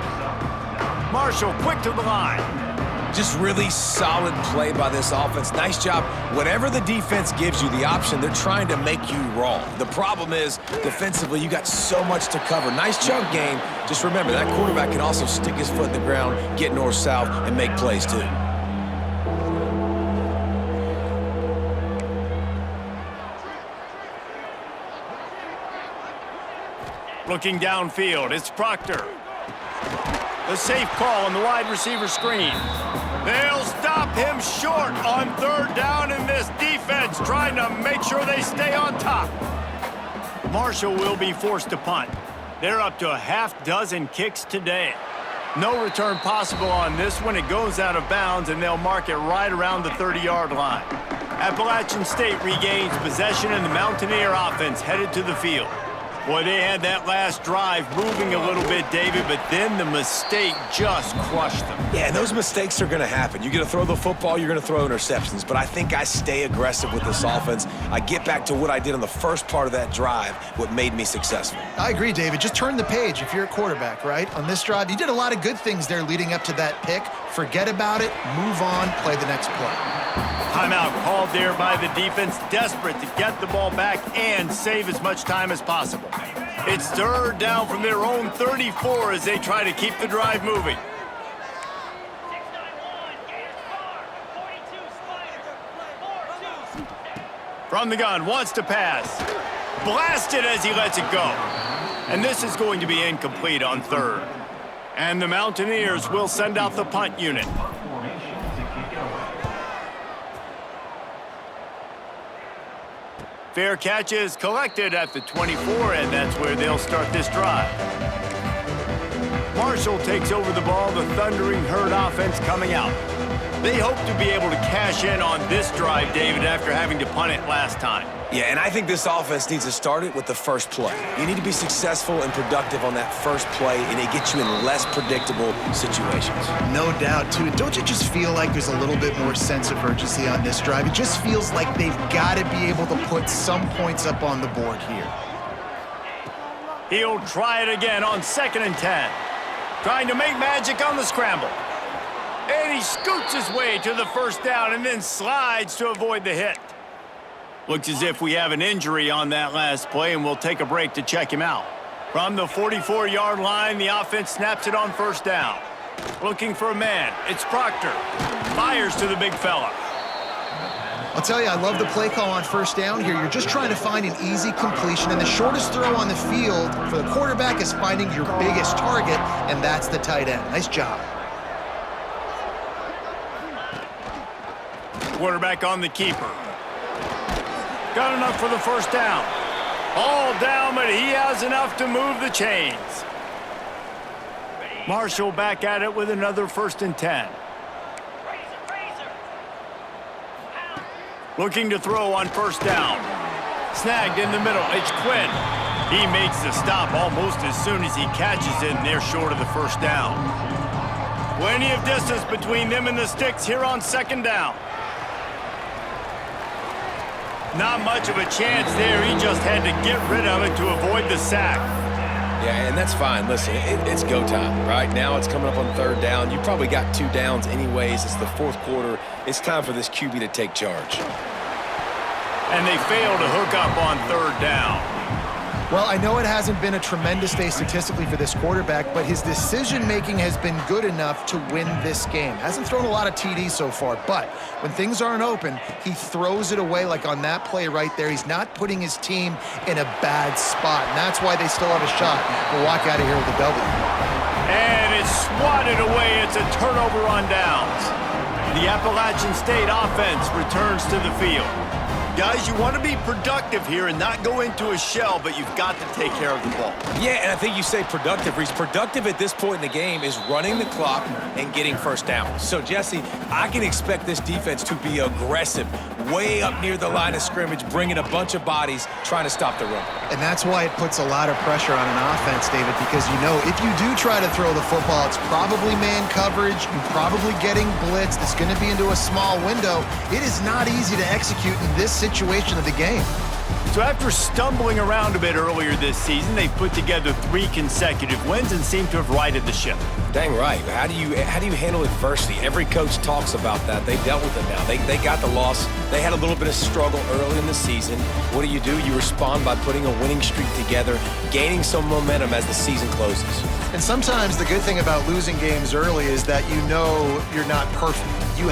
Marshall quick to the line. Just really solid play by this offense. Nice job. Whatever the defense gives you the option, they're trying to make you wrong. The problem is, defensively, you got so much to cover. Nice chunk game. Just remember, that quarterback can also stick his foot in the ground, get north-south, and make plays too. Looking downfield, it's Proctor. The safe call on the wide receiver screen. They'll stop him short on third down in this defense, trying to make sure they stay on top. Marshall will be forced to punt. They're up to a half-dozen kicks today. No return possible on this one. It goes out of bounds, and they'll mark it right around the 30-yard line. Appalachian State regains possession, and the Mountaineer offense headed to the field. Boy, they had that last drive moving a little bit, David, but then the mistake just crushed them. Yeah, and those mistakes are going to happen. You're going to throw the football, you're going to throw interceptions, but I think I stay aggressive with this offense. I get back to what I did on the first part of that drive, what made me successful. I agree, David. Just turn the page if you're a quarterback, right? On this drive, you did a lot of good things there leading up to that pick. Forget about it, move on, play the next play. Timeout called there by the defense, desperate to get the ball back and save as much time as possible. It's third down from their own 34 as they try to keep the drive moving. From the gun, wants to pass. Blasted as he lets it go. And this is going to be incomplete on third. And the Mountaineers will send out the punt unit. Fair catch is collected at the 24, and that's where they'll start this drive. Marshall takes over the ball, the Thundering Herd offense coming out. They hope to be able to cash in on this drive, David, after having to punt it last time. Yeah, and I think this offense needs to start it with the first play. You need to be successful and productive on that first play, and it gets you in less predictable situations. No doubt, too. Don't you just feel like there's a little bit more sense of urgency on this drive? It just feels like they've got to be able to put some points up on the board here. He'll try it again on 2nd and 10. Trying to make magic on the scramble. And he scoots his way to the first down and then slides to avoid the hit. Looks as if we have an injury on that last play, and we'll take a break to check him out. From the 44-yard line, the offense snaps it on first down. Looking for a man. It's Proctor. Fires to the big fella. I'll tell you, I love the play call on first down here. You're just trying to find an easy completion, and the shortest throw on the field for the quarterback is finding your biggest target, and that's the tight end. Nice job. Quarterback on the keeper. Got enough for the first down. All down, but he has enough to move the chains. Marshall back at it with another 1st and 10. Looking to throw on first down. Snagged in the middle. It's Quinn. He makes the stop almost as soon as he catches it, and they're short of the first down. Plenty of distance between them and the sticks here on 2nd down. Not much of a chance there. He just had to get rid of it to avoid the sack. Yeah, and that's fine. Listen, it's go time. Right now it's coming up on 3rd down. You probably got 2 downs anyways. It's the 4th quarter. It's time for this QB to take charge. And they fail to hook up on 3rd down. Well, I know it hasn't been a tremendous day statistically for this quarterback, but his decision-making has been good enough to win this game. Hasn't thrown a lot of TDs so far, but when things aren't open, he throws it away like on that play right there. He's not putting his team in a bad spot, and that's why they still have a shot to walk out of here with a W. And it's swatted away. It's a turnover on downs. The Appalachian State offense returns to the field. Guys, you want to be productive here and not go into a shell, but you've got to take care of the ball. Yeah, and I think you say productive, Reese. Productive at this point in the game is running the clock and getting first down. So, Jesse, I can expect this defense to be aggressive, way up near the line of scrimmage, bringing a bunch of bodies, trying to stop the run. And that's why it puts a lot of pressure on an offense, David, because you know if you do try to throw the football, it's probably man coverage, you're probably getting blitzed, it's going to be into a small window. It is not easy to execute in this situation of the game. So after stumbling around a bit earlier this season, they've put together 3 consecutive wins and seem to have righted the ship. Dang right. How do you handle adversity? Every coach talks about that. They've dealt with it now. They got the loss. They had a little bit of struggle early in the season. What do? You respond by putting a winning streak together, gaining some momentum as the season closes. And sometimes the good thing about losing games early is that you know you're not perfect. You